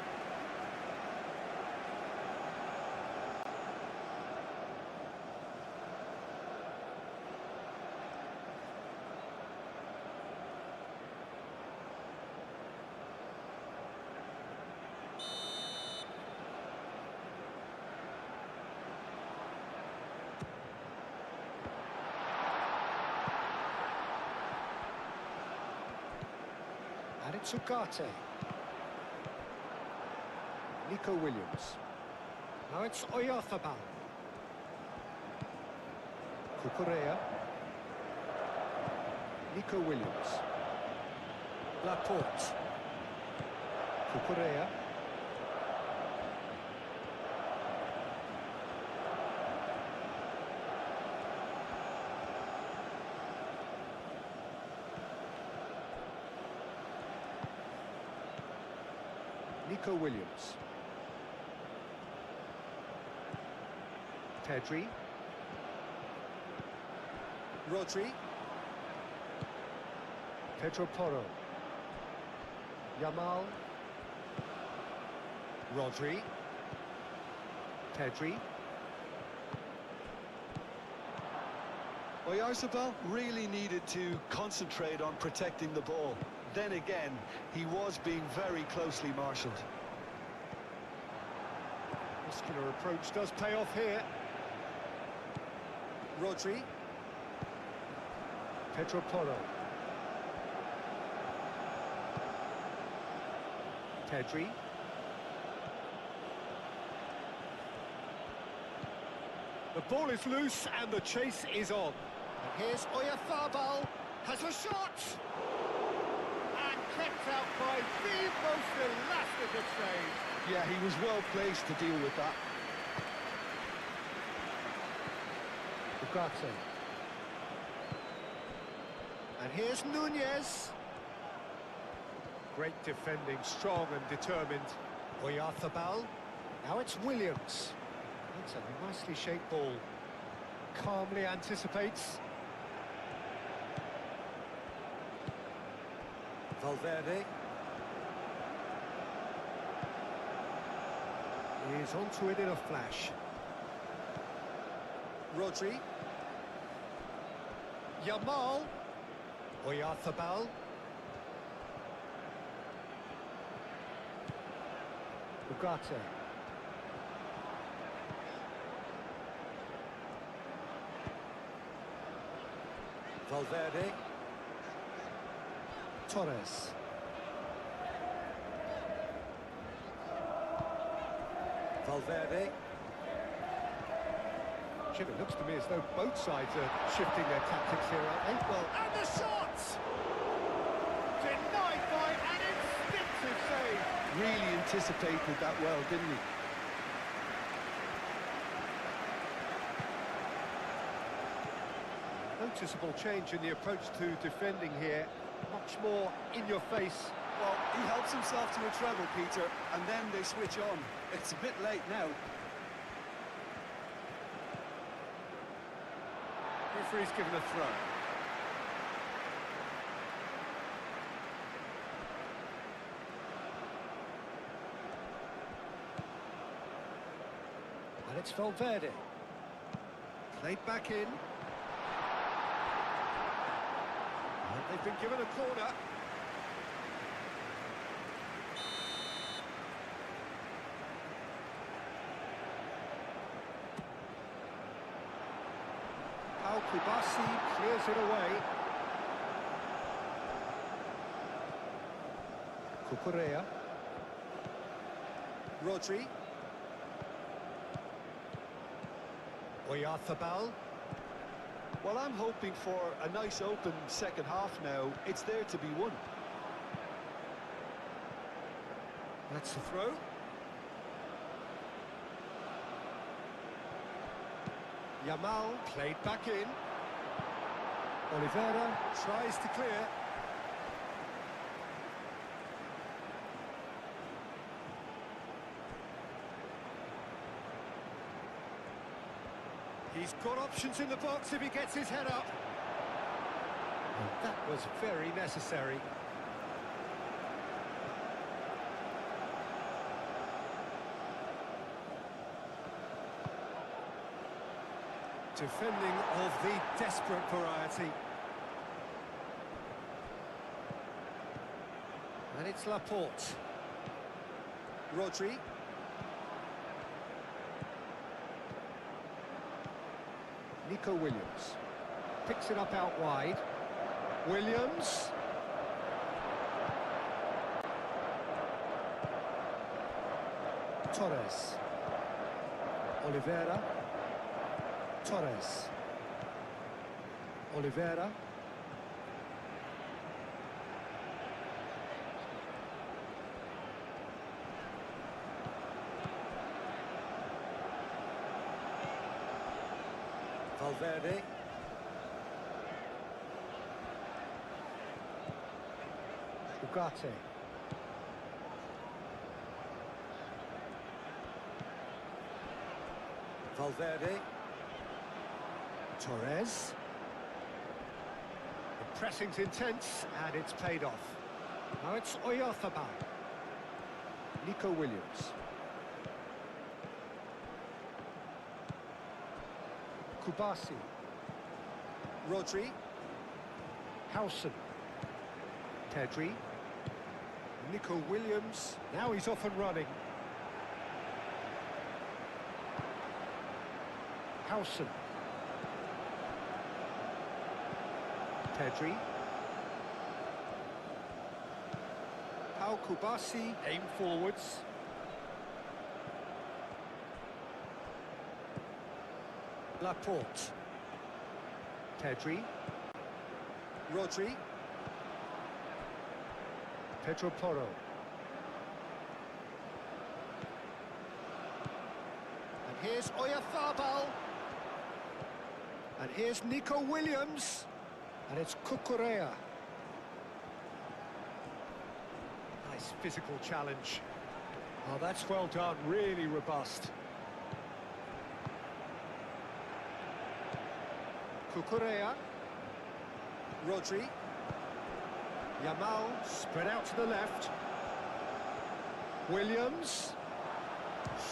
And it's Ugarte. Nico Williams. Now it's Oyarzabal. Cucurella. Nico Williams. Laporte. Cucurella. Nico Williams. Pedri. Rodri. Pedro Porro. Yamal. Rodri. Pedri. Oyarzabal really needed to concentrate on protecting the ball. Then again, he was being very closely marshalled. Muscular approach does pay off here. Rodri. Pedro Porro. Pedri. The ball is loose and the chase is on. And here's Oyarzabal. Has a shot! And kept out by the most elastic of saves. Yeah, he was well placed to deal with that. Ugarte. And here's Nunez. Great defending, strong and determined. Oyarzabal. Now it's Williams. That's a nicely shaped ball. Calmly anticipates. Valverde. He's onto it in a flash. Rodri. Yamal. Oyarzabal. Ugarte. Valverde. Torres. Valverde. Jim, it looks to me as though both sides are shifting their tactics here, aren't they? Well, and the shot! Denied by an instinctive save. Really anticipated that well, didn't he? Noticeable change in the approach to defending here. Much more in your face. Well, he helps himself to a treble, Peter, and then they switch on. It's a bit late now. Referee's given a throw. And it's Valverde. Played back in. And they've been given a corner. Kubasi clears it away. Cucurella. Rodri. Oyarzabal. Well, I'm hoping for a nice open second half now. It's there to be won. That's the throw. Yamal played back in. Oliveira tries to clear. He's got options in the box if he gets his head up. And that was very necessary. Defending of the desperate variety. And it's Laporte. Rodri. Nico Williams. Picks it up out wide. Williams. Torres. Oliveira. Torres. Oliveira. Valverde. Ugarte. Valverde. Torres. The pressing's intense, and it's paid off. Now it's Oyarzabal. Nico Williams. Kubasi. Rodri. Howson. Pedri. Nico Williams. Now he's off and running. Howson. Pedri. Pau Kubasi aim forwards. Laporte. Pedri. Rodri. Pedro Porro. And here's Oyarzabal. And here's Nico Williams. And it's Cucurella. Nice physical challenge. Oh, that's well done, really robust. Cucurella. Rodri. Yamal spread out to the left. Williams.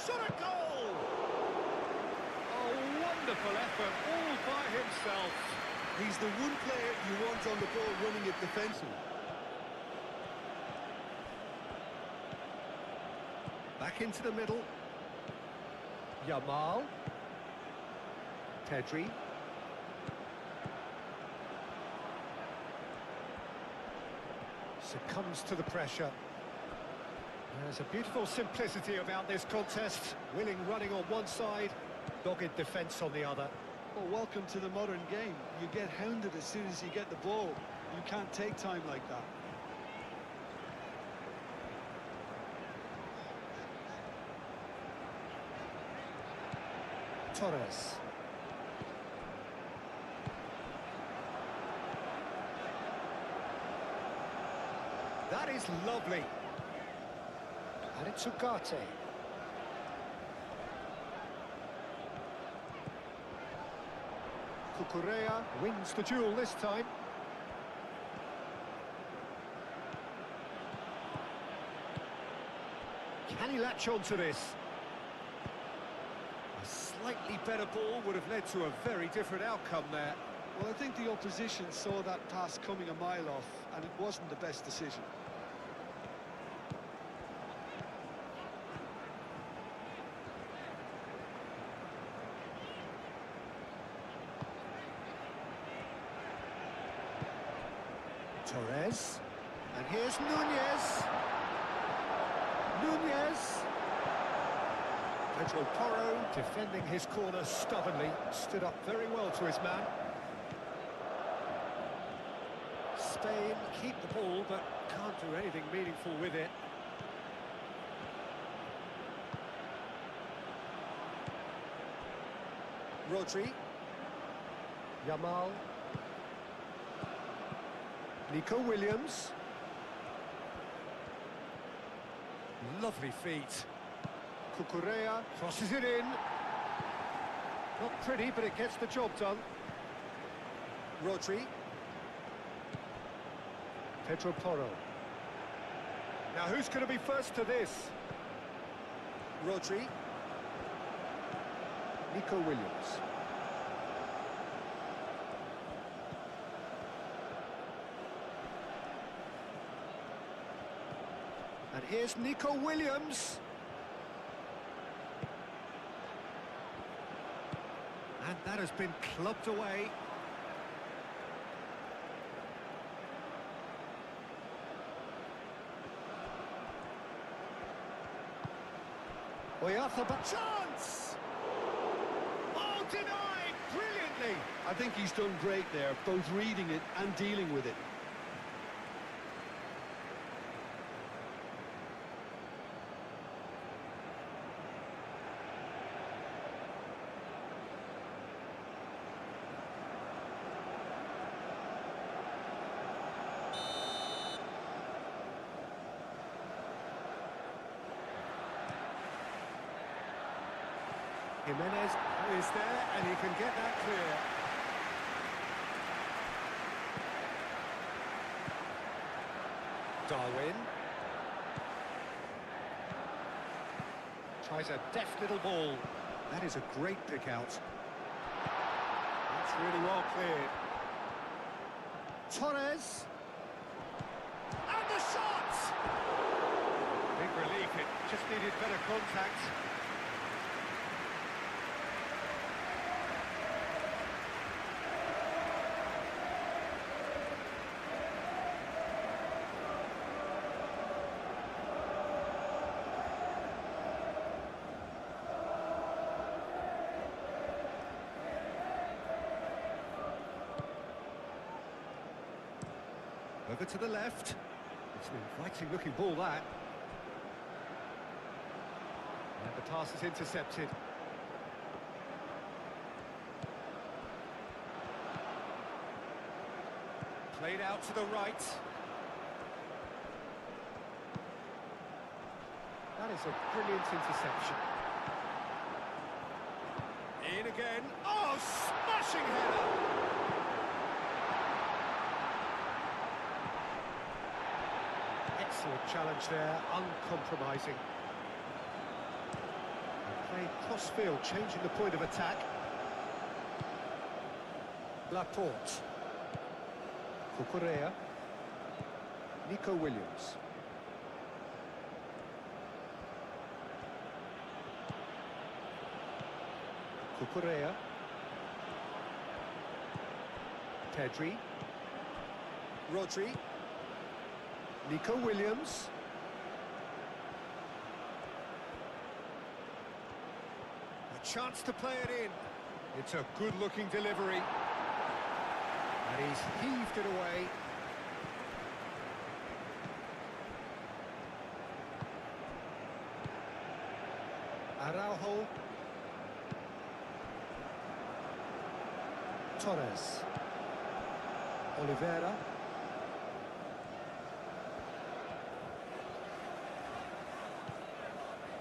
Shot a goal! Oh, wonderful effort, all by himself. He's the one player you want on the ball running it defensively. Back into the middle. Yamal. Pedri. Succumbs to the pressure. There's a beautiful simplicity about this contest. Willing running on one side, dogged defence on the other. Well, welcome to the modern game. You get hounded as soon as you get the ball. You can't take time like that. Torres. That is lovely. And it's Ugarte. Cucurella wins the duel this time. Can he latch on to this? A slightly better ball would have led to a very different outcome there. Well, I think the opposition saw that pass coming a mile off, and it wasn't the best decision. Torres. And here's Nunez. Nunez. Pedro Porro defending his corner stubbornly, stood up very well to his man. Spain keep the ball, but can't do anything meaningful with it. Rodri. Yamal. Nico Williams. Lovely feet. Cucurella crosses it in. Not pretty, but it gets the job done. Rodri. Pedro Porro. Now who's going to be first to this? Rodri. Nico Williams. And here's Nico Williams. And that has been clubbed away. Oyartha, but chance! Oh, denied brilliantly! I think he's done great there, both reading it and dealing with it. Jimenez is there, and he can get that clear. Darwin. Tries a deft little ball. That is a great pick out. That's really well cleared. Torres. And the shot! Big relief, it just needed better contact. Over to the left. It's an inviting looking ball, that. And the pass is intercepted. Played out to the right. That is a brilliant interception. In again. Oh, smashing header! Excellent challenge there, uncompromising. And played cross-field, changing the point of attack. Laporte. Cucurella. Nico Williams. Cucurella. Pedri. Rodri. Nico Williams. A chance to play it in. It's a good-looking delivery. And he's heaved it away. Araujo. Torres. Oliveira.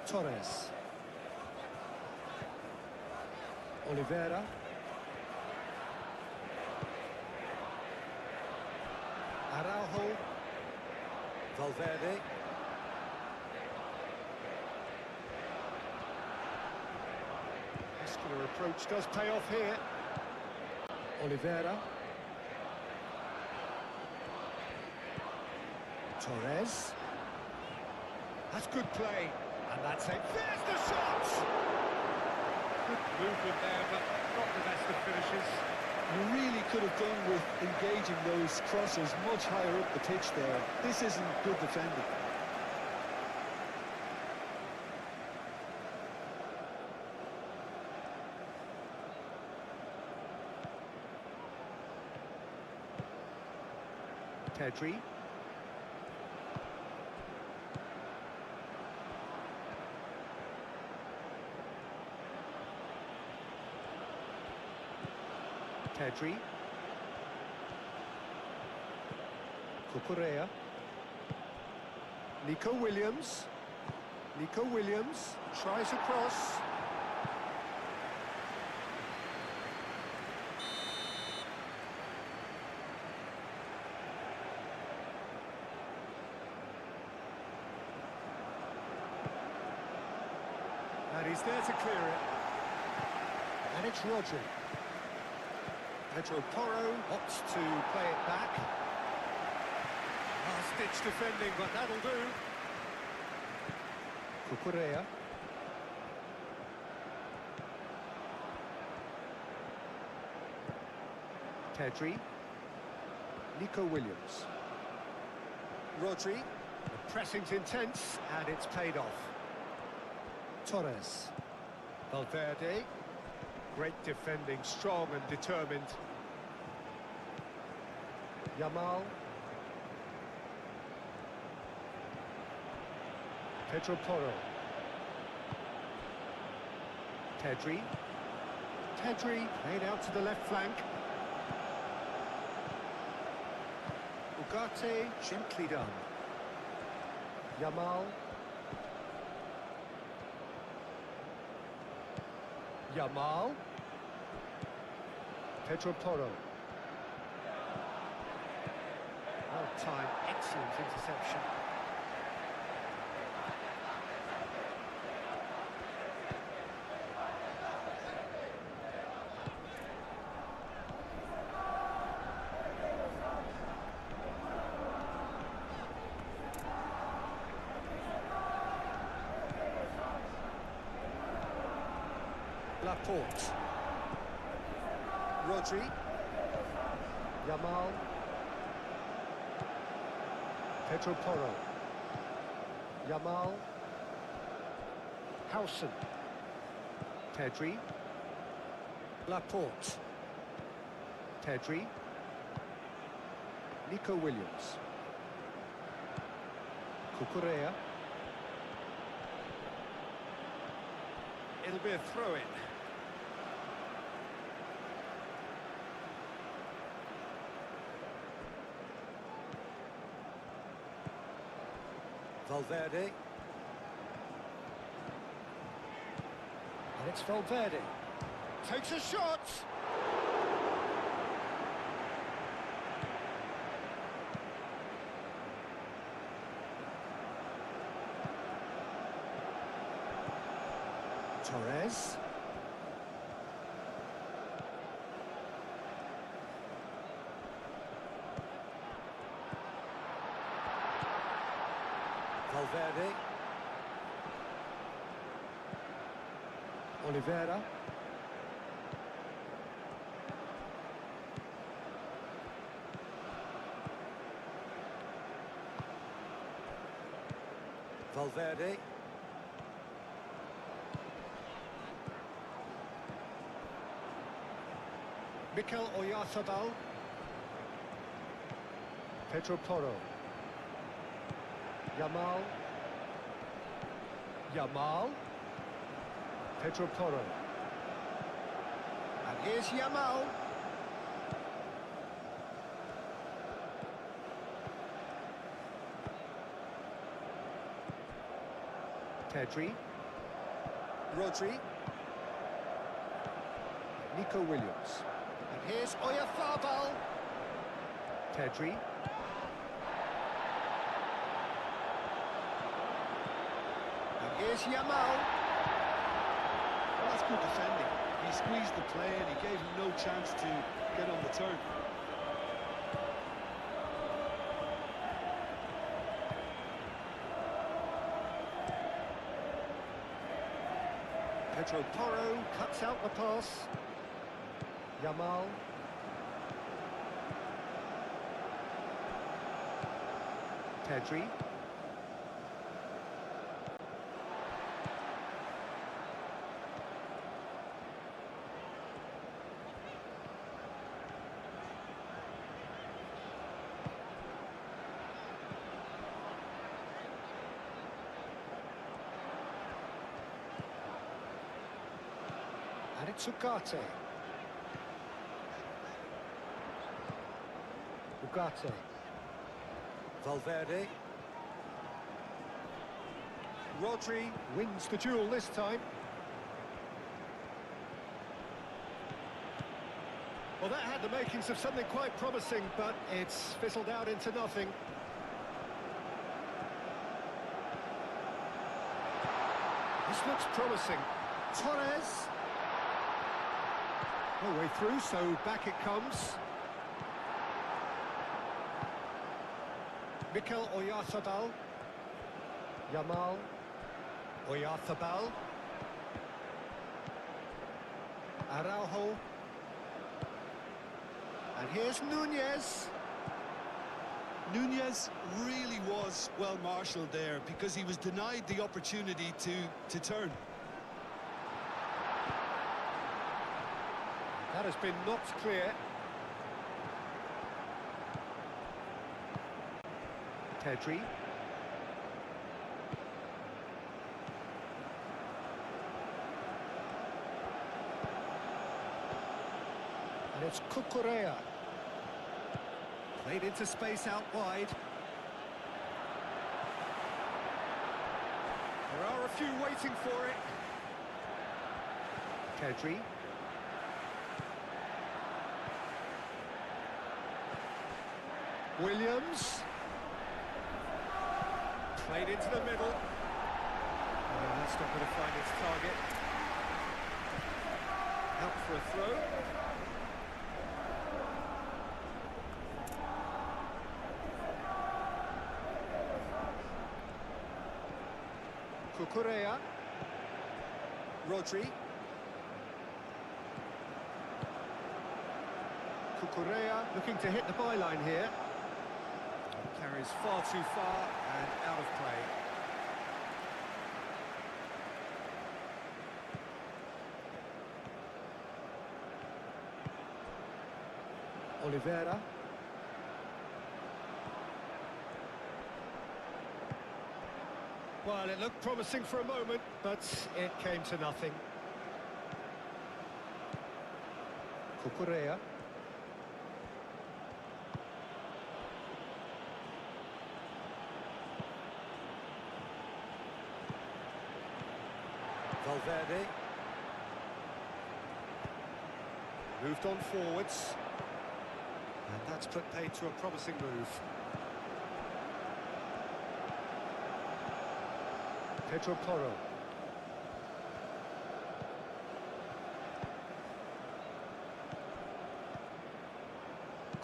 Torres. Oliveira. Araujo. Valverde. Muscular approach does pay off here. Oliveira. Torres. That's good play. And that's it. There's the shot! Good movement there, but not the best of finishes. You really could have done with engaging those crosses much higher up the pitch there. This isn't good defending. Pedri. Pedri. Cucurella. Nico Williams. Nico Williams tries a cross. And he's there to clear it. And it's Rodri. Pedro Porro opts to play it back. Last-ditch defending, but that'll do. Cucurella. Pedri. Nico Williams. Rodri. The pressing's intense, and it's paid off. Torres. Valverde. Great defending, strong and determined. Yamal. Pedro Porro. Pedri. Pedri played out to the left flank. Ugarte, gently done. Yamal. Yamal. Pedro Porro. Well timed, excellent interception. Laporte. Rodri. Yamal. Pedro Porro. Yamal. Howson. Pedri. Laporte. Pedri. Nico Williams. Cucurella. It'll be a throw-in. Valverde. And it's Valverde. Takes a shot! Torres. Valverde. Oliveira. Valverde. Mikel Oyarzabal. Pedro Porro. Yamal. Yamal. Pedro Porro. And here's Yamal. Pedri. Rodri. Nico Williams. And here's Oyarzabal. Pedri. Here's Yamal. Well, that's good defending. He squeezed the play and he gave him no chance to get on the turn. Pedro Porro cuts out the pass. Yamal. Pedri. It's Ugarte. Ugarte. Valverde. Rodri wins the duel this time. Well, that had the makings of something quite promising, but it's fizzled out into nothing. This looks promising. Torres. No way through, so back it comes. Mikel Oyarzabal. Yamal. Oyarzabal. Araujo. And here's Nunez. Nunez really was well marshalled there because he was denied the opportunity to turn. That has been knocked clear. Pedri. And it's Cucurella. Played into space out wide. There are a few waiting for it. Pedri. Williams. Played into the middle. Oh, that's not going to find its target. Out for a throw. Cucurella. Rodri. Cucurella looking to hit the byline here. Carries far too far and out of play. Oliveira. Well, it looked promising for a moment, but it came to nothing. Cucurella. Valverde. Moved on forwards. And that's put paid to a promising move. Pedro Porro.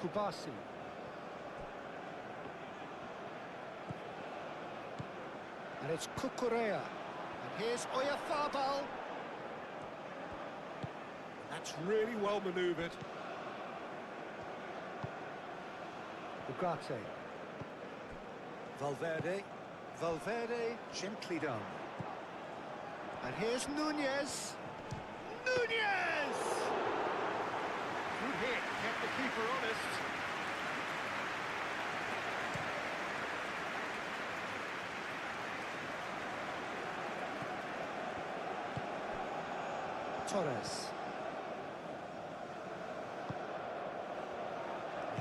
Kubasi. And it's Cucurella. And here's Oyarzabal. That's really well manoeuvred. Ugarte. Valverde. Valverde gently done. And here's Nunez. Nunez! Good hit, kept the keeper honest. Torres.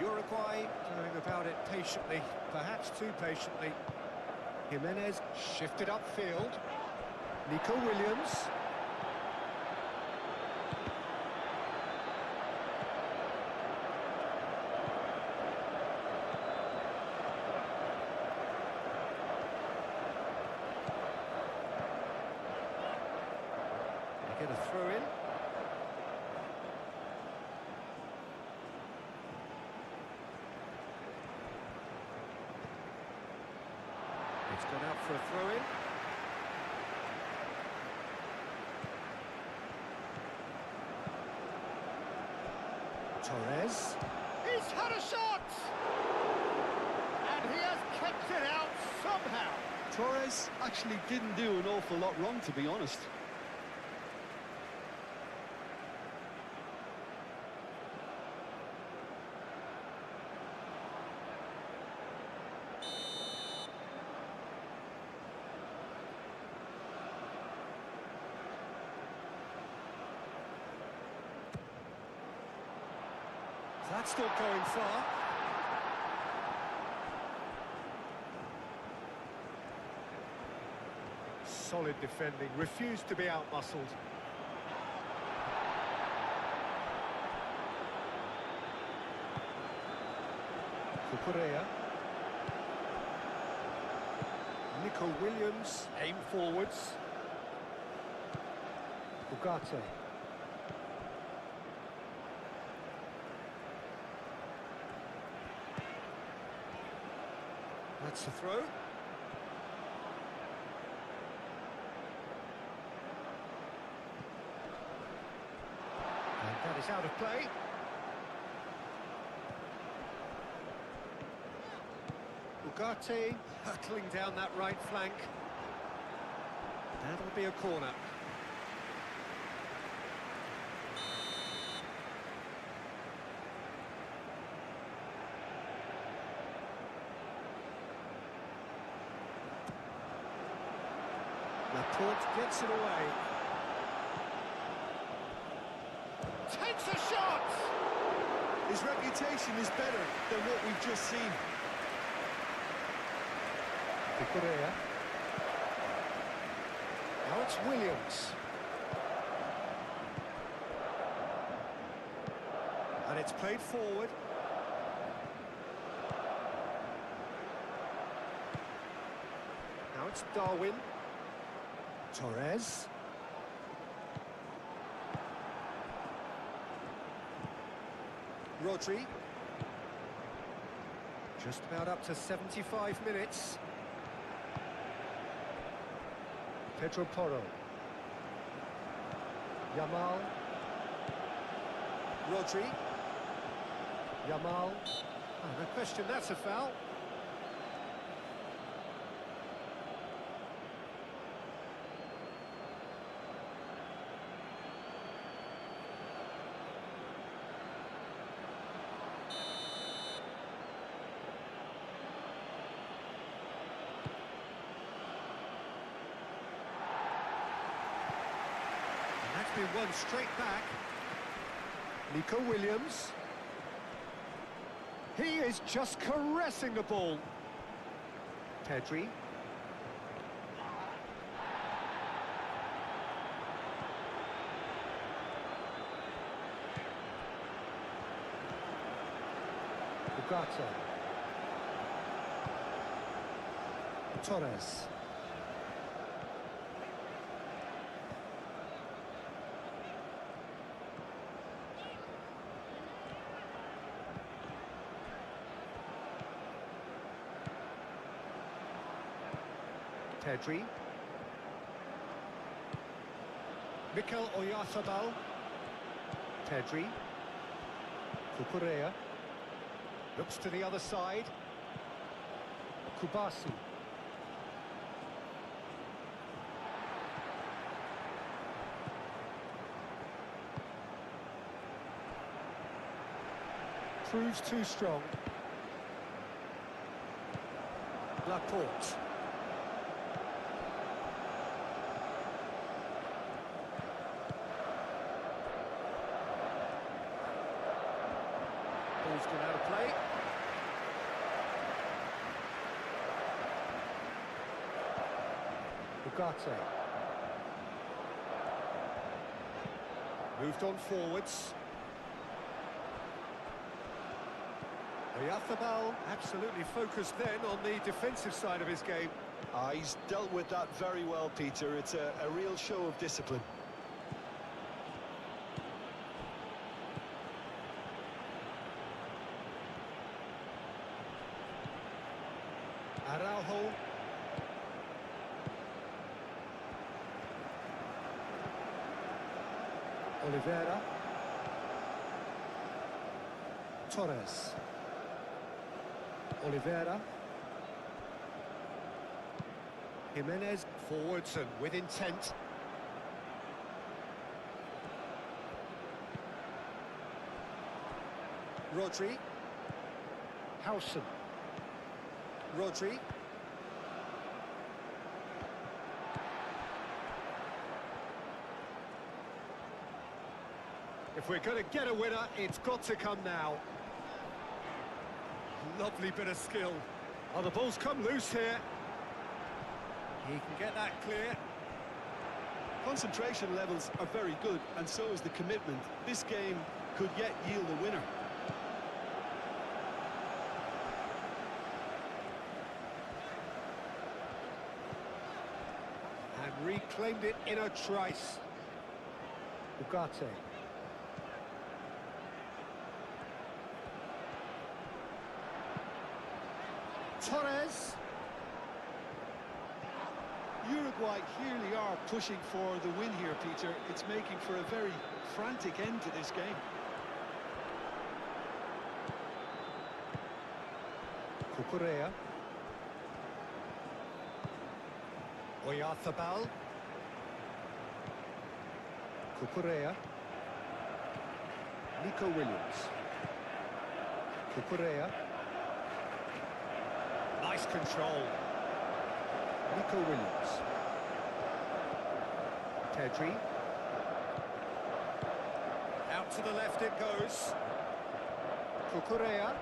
Uruguay going about it patiently, perhaps too patiently. Jimenez shifted upfield. Nico Williams. They get a throw in. It's gone out for a throw-in. Torres. He's had a shot! And he has kept it out somehow. Torres actually didn't do an awful lot wrong, to be honest. That's not going far. Solid defending, refused to be outmuscled. Cucurella. Nico Williams, aim forwards. Ugarte. That's the throw. And that is out of play. Ugarte hurtling down that right flank. That'll be a corner. Laporte gets it away. Takes a shot! His reputation is better than what we've just seen. Cucurella. Now it's Williams. And it's played forward. Now it's Darwin. Torres. Rodri. Just about up to 75 minutes. Pedro Porro. Yamal. Rodri. Yamal. Oh, no question, that's a foul. That's been won straight back. Nico Williams. He is just caressing the ball. Pedri. Ugarte. Torres. Pedri. Mikel Oyarzabal. Pedri. Cucurella. Looks to the other side. Kubasi. Proves too strong. Laporte. Ball's gone out of play. Ugarte. Moved on forwards. Oyarzabal absolutely focused then on the defensive side of his game. He's dealt with that very well, Peter. It's a real show of discipline. Araujo. Oliveira. Torres. Oliveira. Jimenez forwards and with intent. Rodri. Howson. Rodri. If we're going to get a winner, it's got to come now. Lovely bit of skill. Oh, the ball's come loose here. He can get that clear. Concentration levels are very good, and so is the commitment. This game could yet yield a winner. And reclaimed it in a trice. Ugarte. Torres. Uruguay clearly are pushing for the win here, Peter. It's making for a very frantic end to this game. Cucurella. Oyarzabal. Cucurella. Nico Williams. Cucurella. Nice control. Nico Williams. Pedri. Out to the left it goes. Cucurella.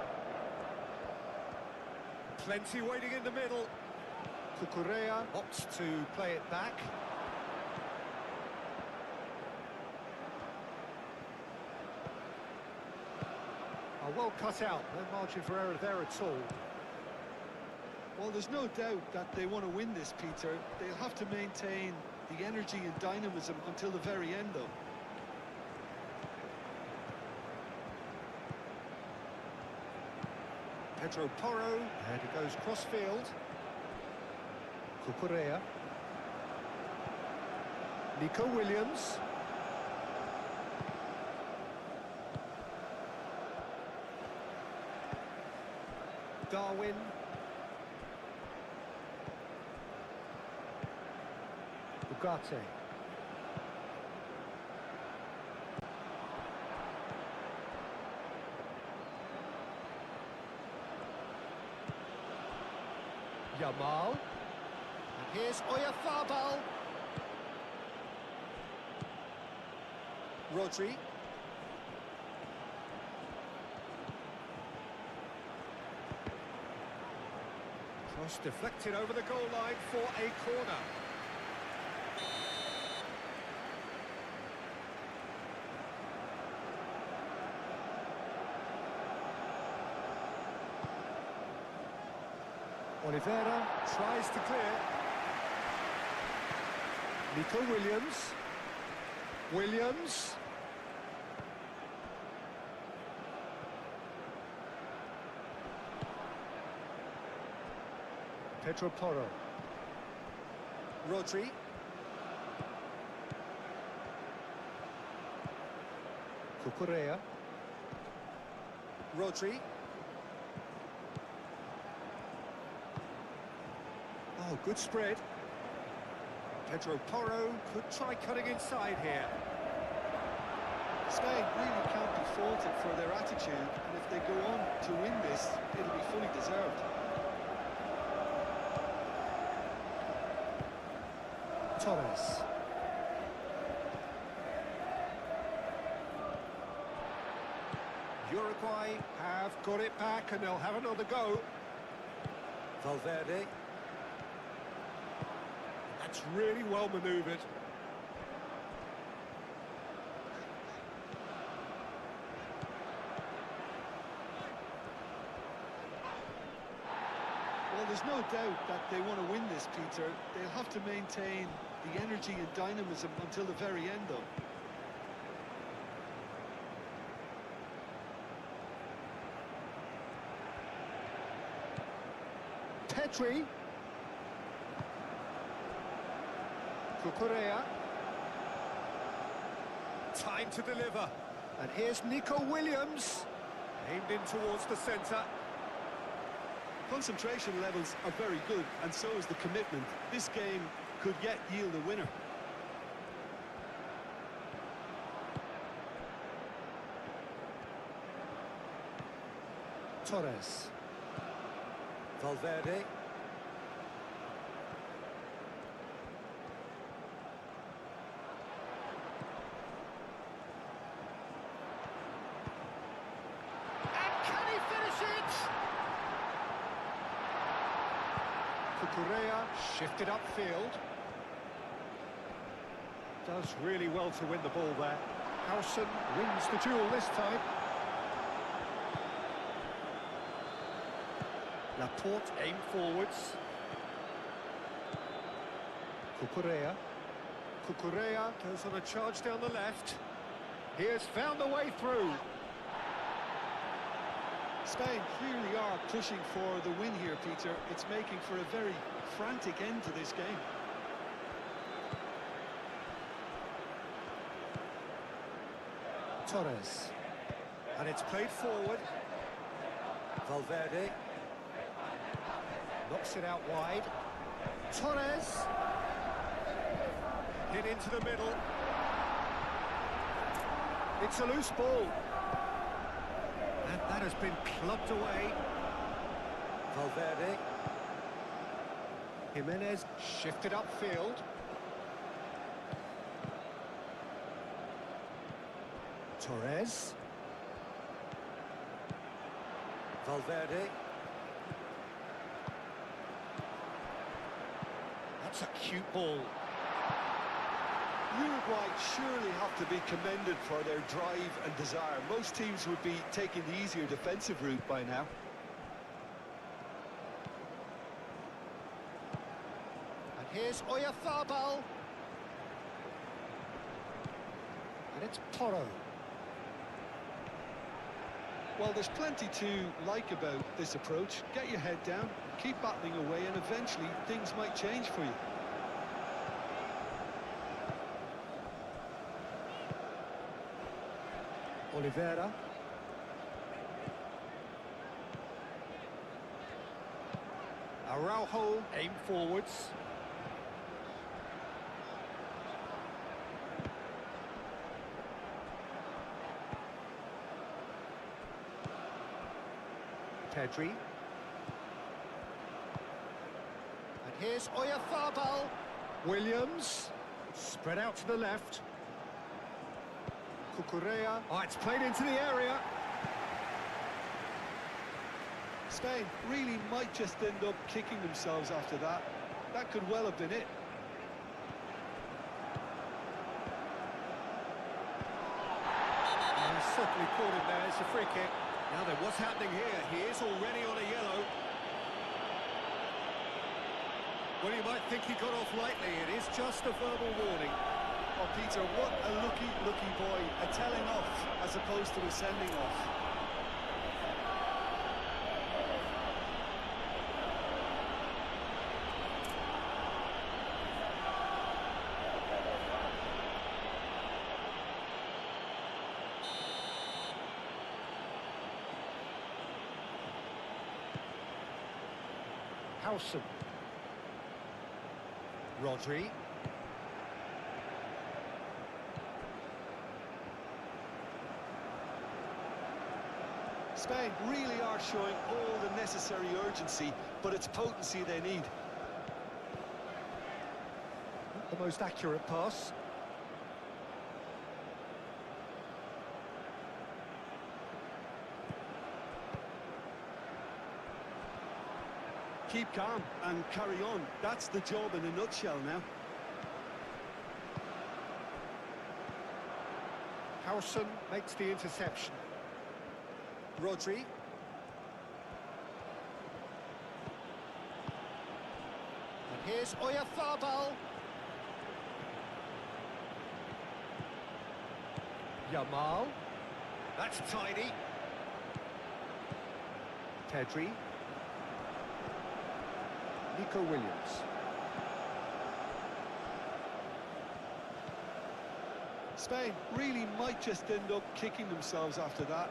Plenty waiting in the middle. Cucurella opts to play it back. Oh, well cut out, no margin for error there at all. Well, there's no doubt that they want to win this, Peter. They'll have to maintain the energy and dynamism until the very end, though. Pedro Porro, and it goes cross-field. Cucurella. Nico Williams. Darwin. Ugarte. Yamal. And here's Oyarzabal. Rodri. Cross deflected over the goal line for a corner. Oliveira tries to clear. Nico Williams. Williams. Pedro Porro. Rodri. Cucurella. Rodri. Oh, good spread. Pedro Porro could try cutting inside here. Spain really can't be faulted for their attitude, and if they go on to win this, it'll be fully deserved. Torres. Uruguay have got it back and they'll have another go. Valverde. That's really well manoeuvred. Well, there's no doubt that they want to win this, Peter. They'll have to maintain the energy and dynamism until the very end, though. Pedri. Cucurella. Time to deliver. And here's Nico Williams. Aimed in towards the centre. Concentration levels are very good, and so is the commitment. This game could yet yield a winner. Torres. Valverde. And can he finish it? Cucurella shifted upfield. Does really well to win the ball there. Howson wins the duel this time. Laporte aim forwards. Cucurella. Cucurella goes on a charge down the left. He has found the way through. Spain clearly are pushing for the win here, Peter. It's making for a very frantic end to this game. Torres. And it's played forward. Valverde. Knocks it out wide. Torres. Hit into the middle. It's a loose ball. And that has been clubbed away. Valverde. Jimenez shifted upfield. Torres. Valverde. That's a cute ball. Uruguay surely have to be commended for their drive and desire. Most teams would be taking the easier defensive route by now. And here's Oyarzabal. And it's Porro. Well, there's plenty to like about this approach. Get your head down, keep battling away, and eventually things might change for you. Oliveira. Araujo aim forwards. Pedri. And here's Oyarzabal. Williams. Spread out to the left. Cucurella. Oh, it's played into the area. Spain really might just end up kicking themselves after that. That could well have been it. He's certainly caught him there. It's a free kick. Now then, what's happening here? He is already on a yellow. Well, you might think he got off lightly. It is just a verbal warning. Oh, Peter, what a lucky boy. A telling off as opposed to a sending off. Howson. Rodri. Spain really are showing all the necessary urgency, but it's potency they need. The most accurate pass. Keep calm and carry on. That's the job in a nutshell now. Howson makes the interception. Rodri. And here's Oyarzabal. Yamal. That's tidy. Pedri. Nico Williams. Spain really might just end up kicking themselves after that.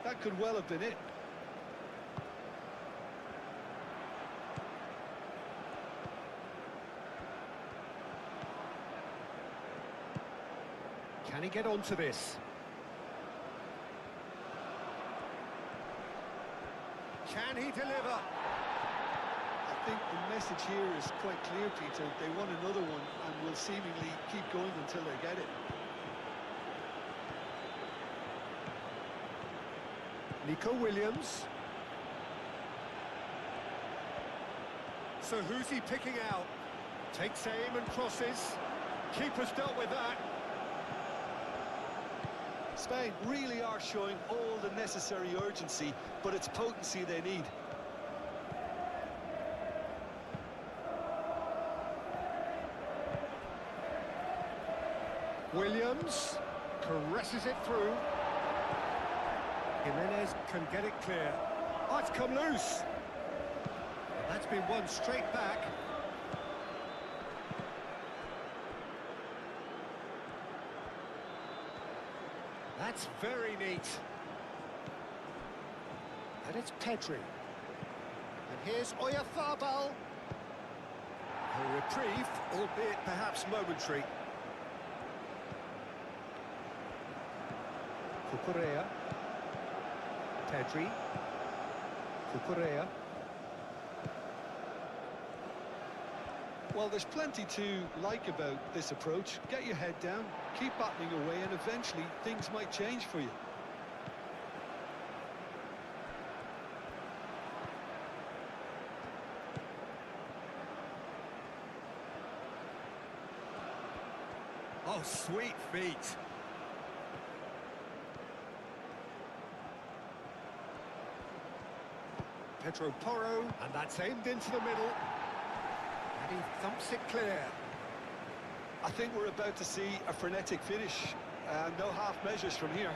That could well have been it. Can he get onto this? Can he deliver? I think the message here is quite clear, Peter. They want another one and will seemingly keep going until they get it. Nico Williams. So who's he picking out? Takes aim and crosses. Keeper's dealt with that. Spain really are showing all the necessary urgency, but it's potency they need. Williams caresses it through. Jimenez can get it clear. Oh, it's come loose. And that's been won straight back. That's very neat. And it's Pedri. And here's Oyarzabal. A reprieve, albeit perhaps momentary. Cucurella. Pedri. Cucurella. Well, there's plenty to like about this approach. Get your head down, keep battling away, and eventually things might change for you. Oh, sweet feet. Pedro Porro, and that's aimed into the middle. And he thumps it clear. I think we're about to see a frenetic finish. No half measures from here.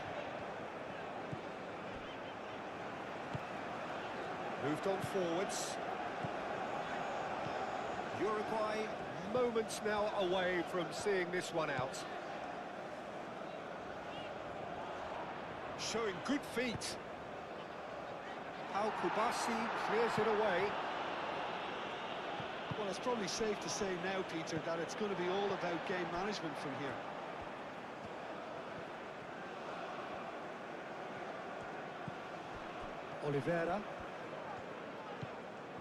Moved on forwards. Uruguay moments now away from seeing this one out. Showing good feet. Al Kubasi clears it away. Well, it's probably safe to say now, Peter, that it's going to be all about game management from here. Oliveira.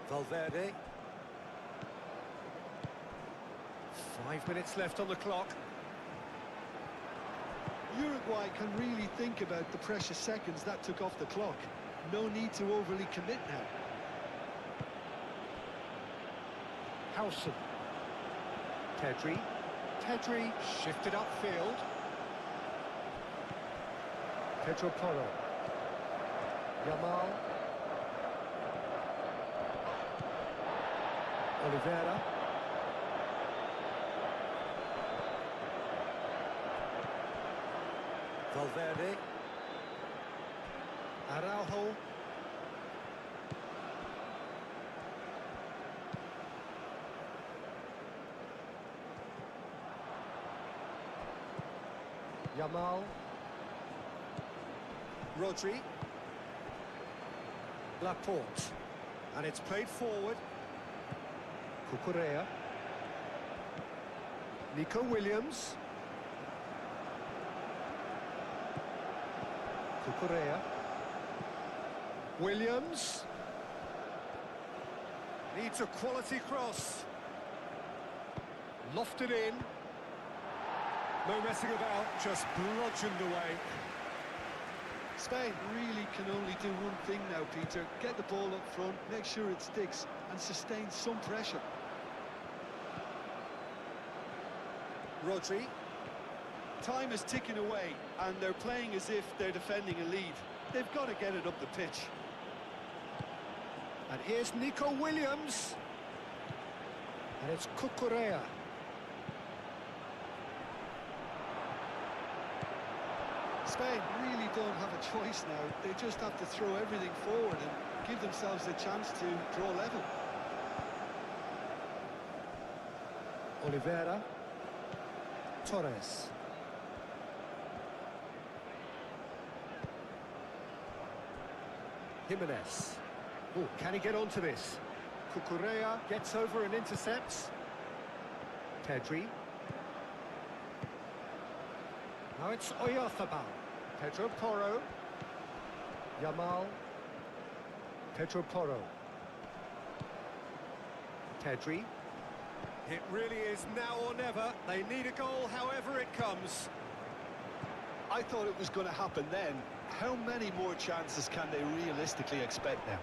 Valverde. 5 minutes left on the clock. Uruguay can really think about the precious seconds that took off the clock. No need to overly commit now. Howson. Pedri. Pedri shifted upfield. Pedro Porro. Yamal. Oliveira. Valverde. Araujo. Yamal. Rodri. Laporte. And it's played forward. Cucurella. Nico Williams. Cucurella. Williams. Needs a quality cross. Lofted in. No messing about, just bludgeoned away. Spain really can only do one thing now, Peter. Get the ball up front, make sure it sticks, and sustain some pressure. Rodri. Time is ticking away, and they're playing as if they're defending a lead. They've got to get it up the pitch. And here's Nico Williams. And it's Cucurella. Spain really don't have a choice now. They just have to throw everything forward and give themselves a chance to draw level. Oliveira. Torres. Jimenez. Oh, can he get onto this? Cucurella gets over and intercepts. Pedri. Now it's Oyarzabal. Pedro Porro. Yamal. Pedro Porro. Pedri. It really is now or never. They need a goal however it comes. I thought it was going to happen then. How many more chances can they realistically expect now?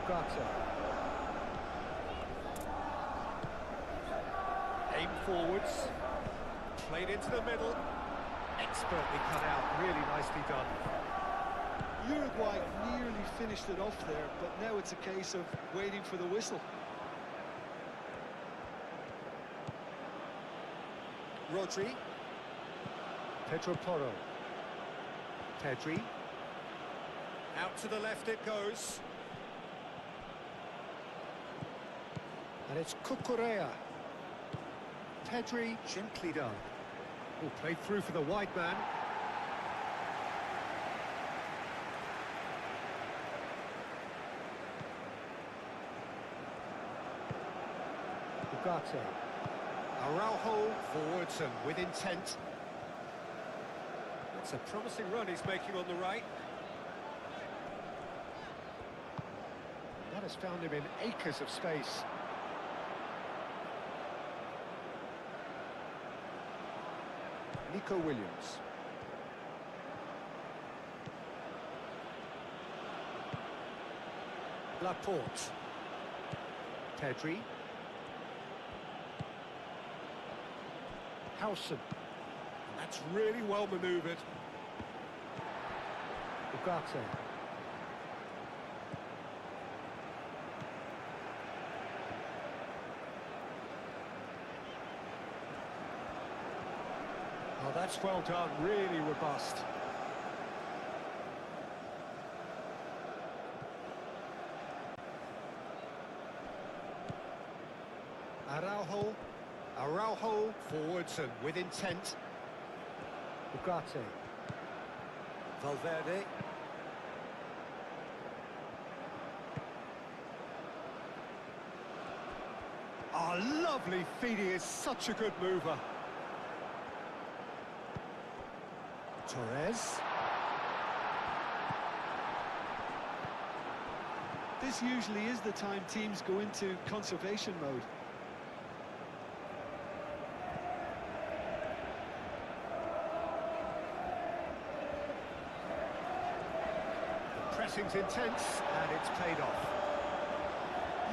Ugarte. Aim forwards. Played into the middle. Expertly cut out. Really nicely done. Uruguay nearly finished it off there, but now it's a case of waiting for the whistle. Rodri. Pedro Porro. Pedri. Out to the left it goes. And it's Cucurella. Pedri, gently done. Oh, played through for the wide man. Ugarte. Araujo forwards and with intent. That's a promising run he's making on the right. That has found him in acres of space. Nico Williams. Laporte. Pedri. Howson. That's really well manoeuvred. Ugarte. Oh, that's well done, really robust. Araujo forwards and with intent. Ugarte. Valverde. Oh, lovely feed, he is such a good mover. Torres. This usually is the time teams go into conservation mode. Pressing's intense, and it's paid off.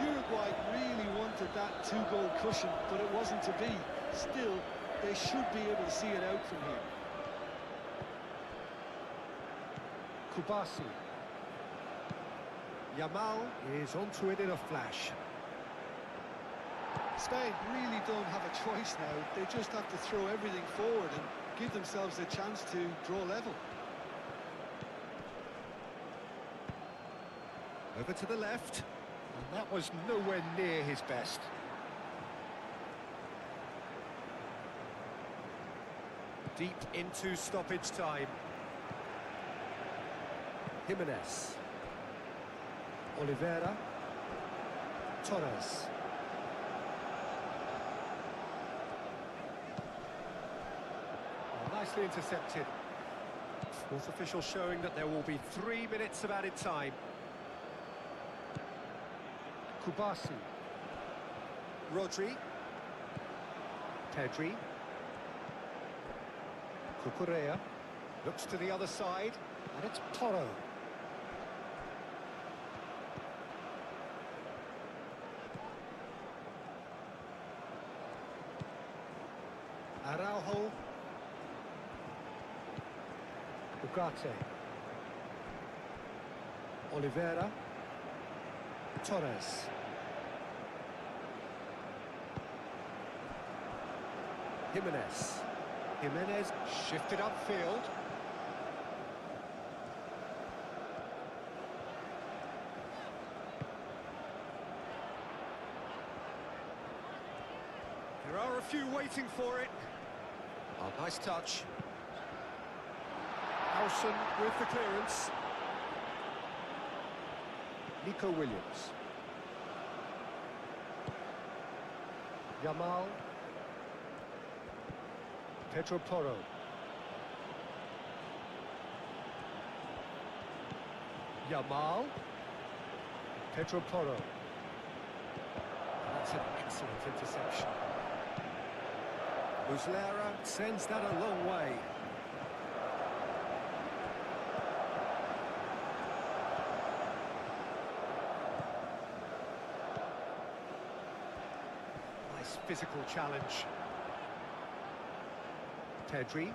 Uruguay really wanted that two-goal cushion, but it wasn't to be. Still, they should be able to see it out from here. Kubasi. Yamal is onto it in a flash. Spain really don't have a choice now. They just have to throw everything forward and give themselves a chance to draw level. Over to the left, and that was nowhere near his best. Deep into stoppage time. Jimenez. Oliveira. Torres. Oh, nicely intercepted. Fourth official showing that there will be 3 minutes of added time. Kubasi. Rodri. Pedri. Cucurella. Looks to the other side, and it's Porro. Araujo. Ugarte. Oliveira. Torres. Jimenez shifted upfield. There are a few waiting for it. Oh, nice touch. Howson with the clearance. Nico Williams. Yamal. Pedro Porro. Yamal. Pedro Porro. That's an excellent interception. Muslera sends that a long way. physical challenge. Pedri.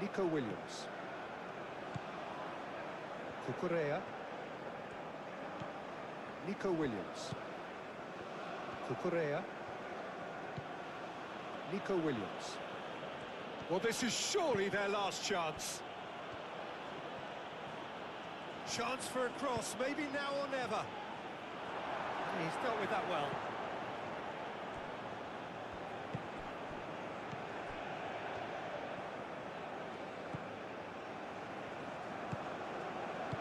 Nico Williams. Cucurella. Nico Williams. Cucurella. Nico Williams. Well, this is surely their last chance. Chance for a cross, maybe now or never. He's dealt with that well.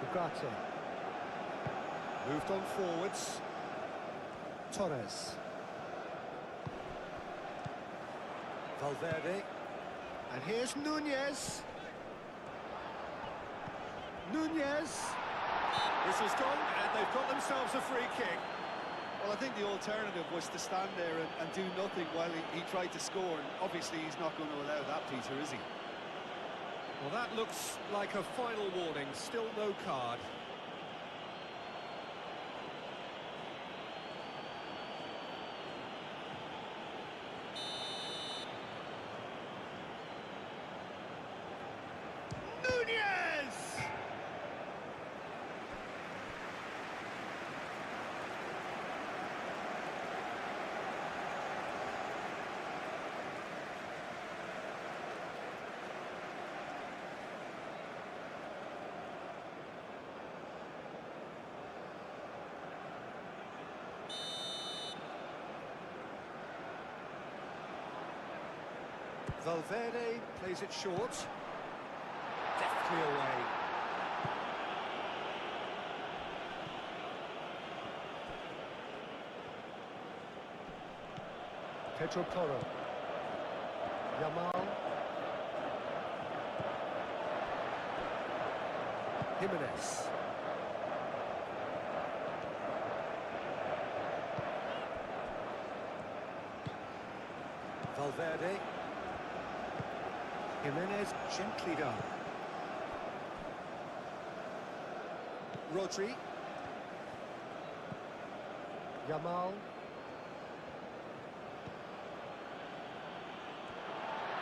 Ugarte. Moved on forwards. Torres. Valverde. And here's Nunez. Nunez. Whistle's gone, and they've got themselves a free kick. Well, I think the alternative was to stand there and do nothing while he tried to score. And obviously, he's not going to allow that, Peter, is he? Well, that looks like a final warning. Still no card. Nunez! Valverde plays it short. Deftly away. Pedro Porro. Yamal. Jimenez. Valverde. Jimenez, gently done. Rodri. Yamal.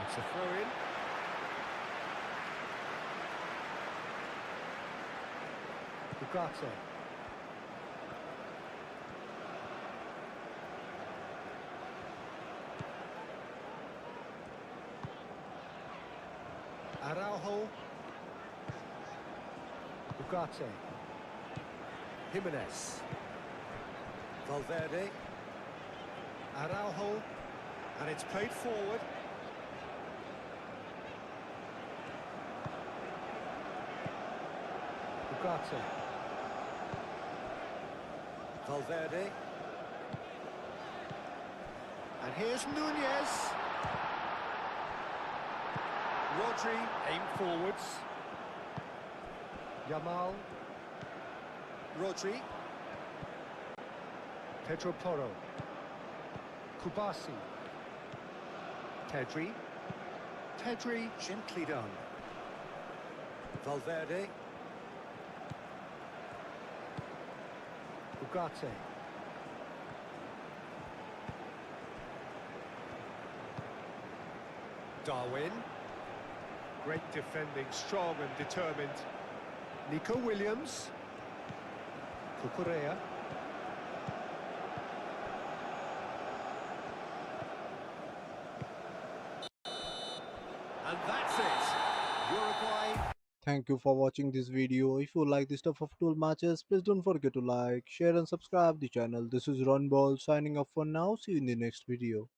It's a throw-in. Ugarte. Araujo. Ugarte. Jimenez. Valverde. Araujo. And it's played forward. Ugarte. Valverde. And here's Nunez. Rodri, aim forwards. Yamal. Rodri. Pedro Porro. Kubasi. Pedri. Pedri, gently done. Valverde. Ugarte. Darwin. Great defending, strong and determined. Nico Williams. Cucurella. And that's it. Uruguay. Thank you for watching this video. If you like this stuff of tool matches, please don't forget to like, share and subscribe the channel. This is Ron Ball signing off for now. See you in the next video.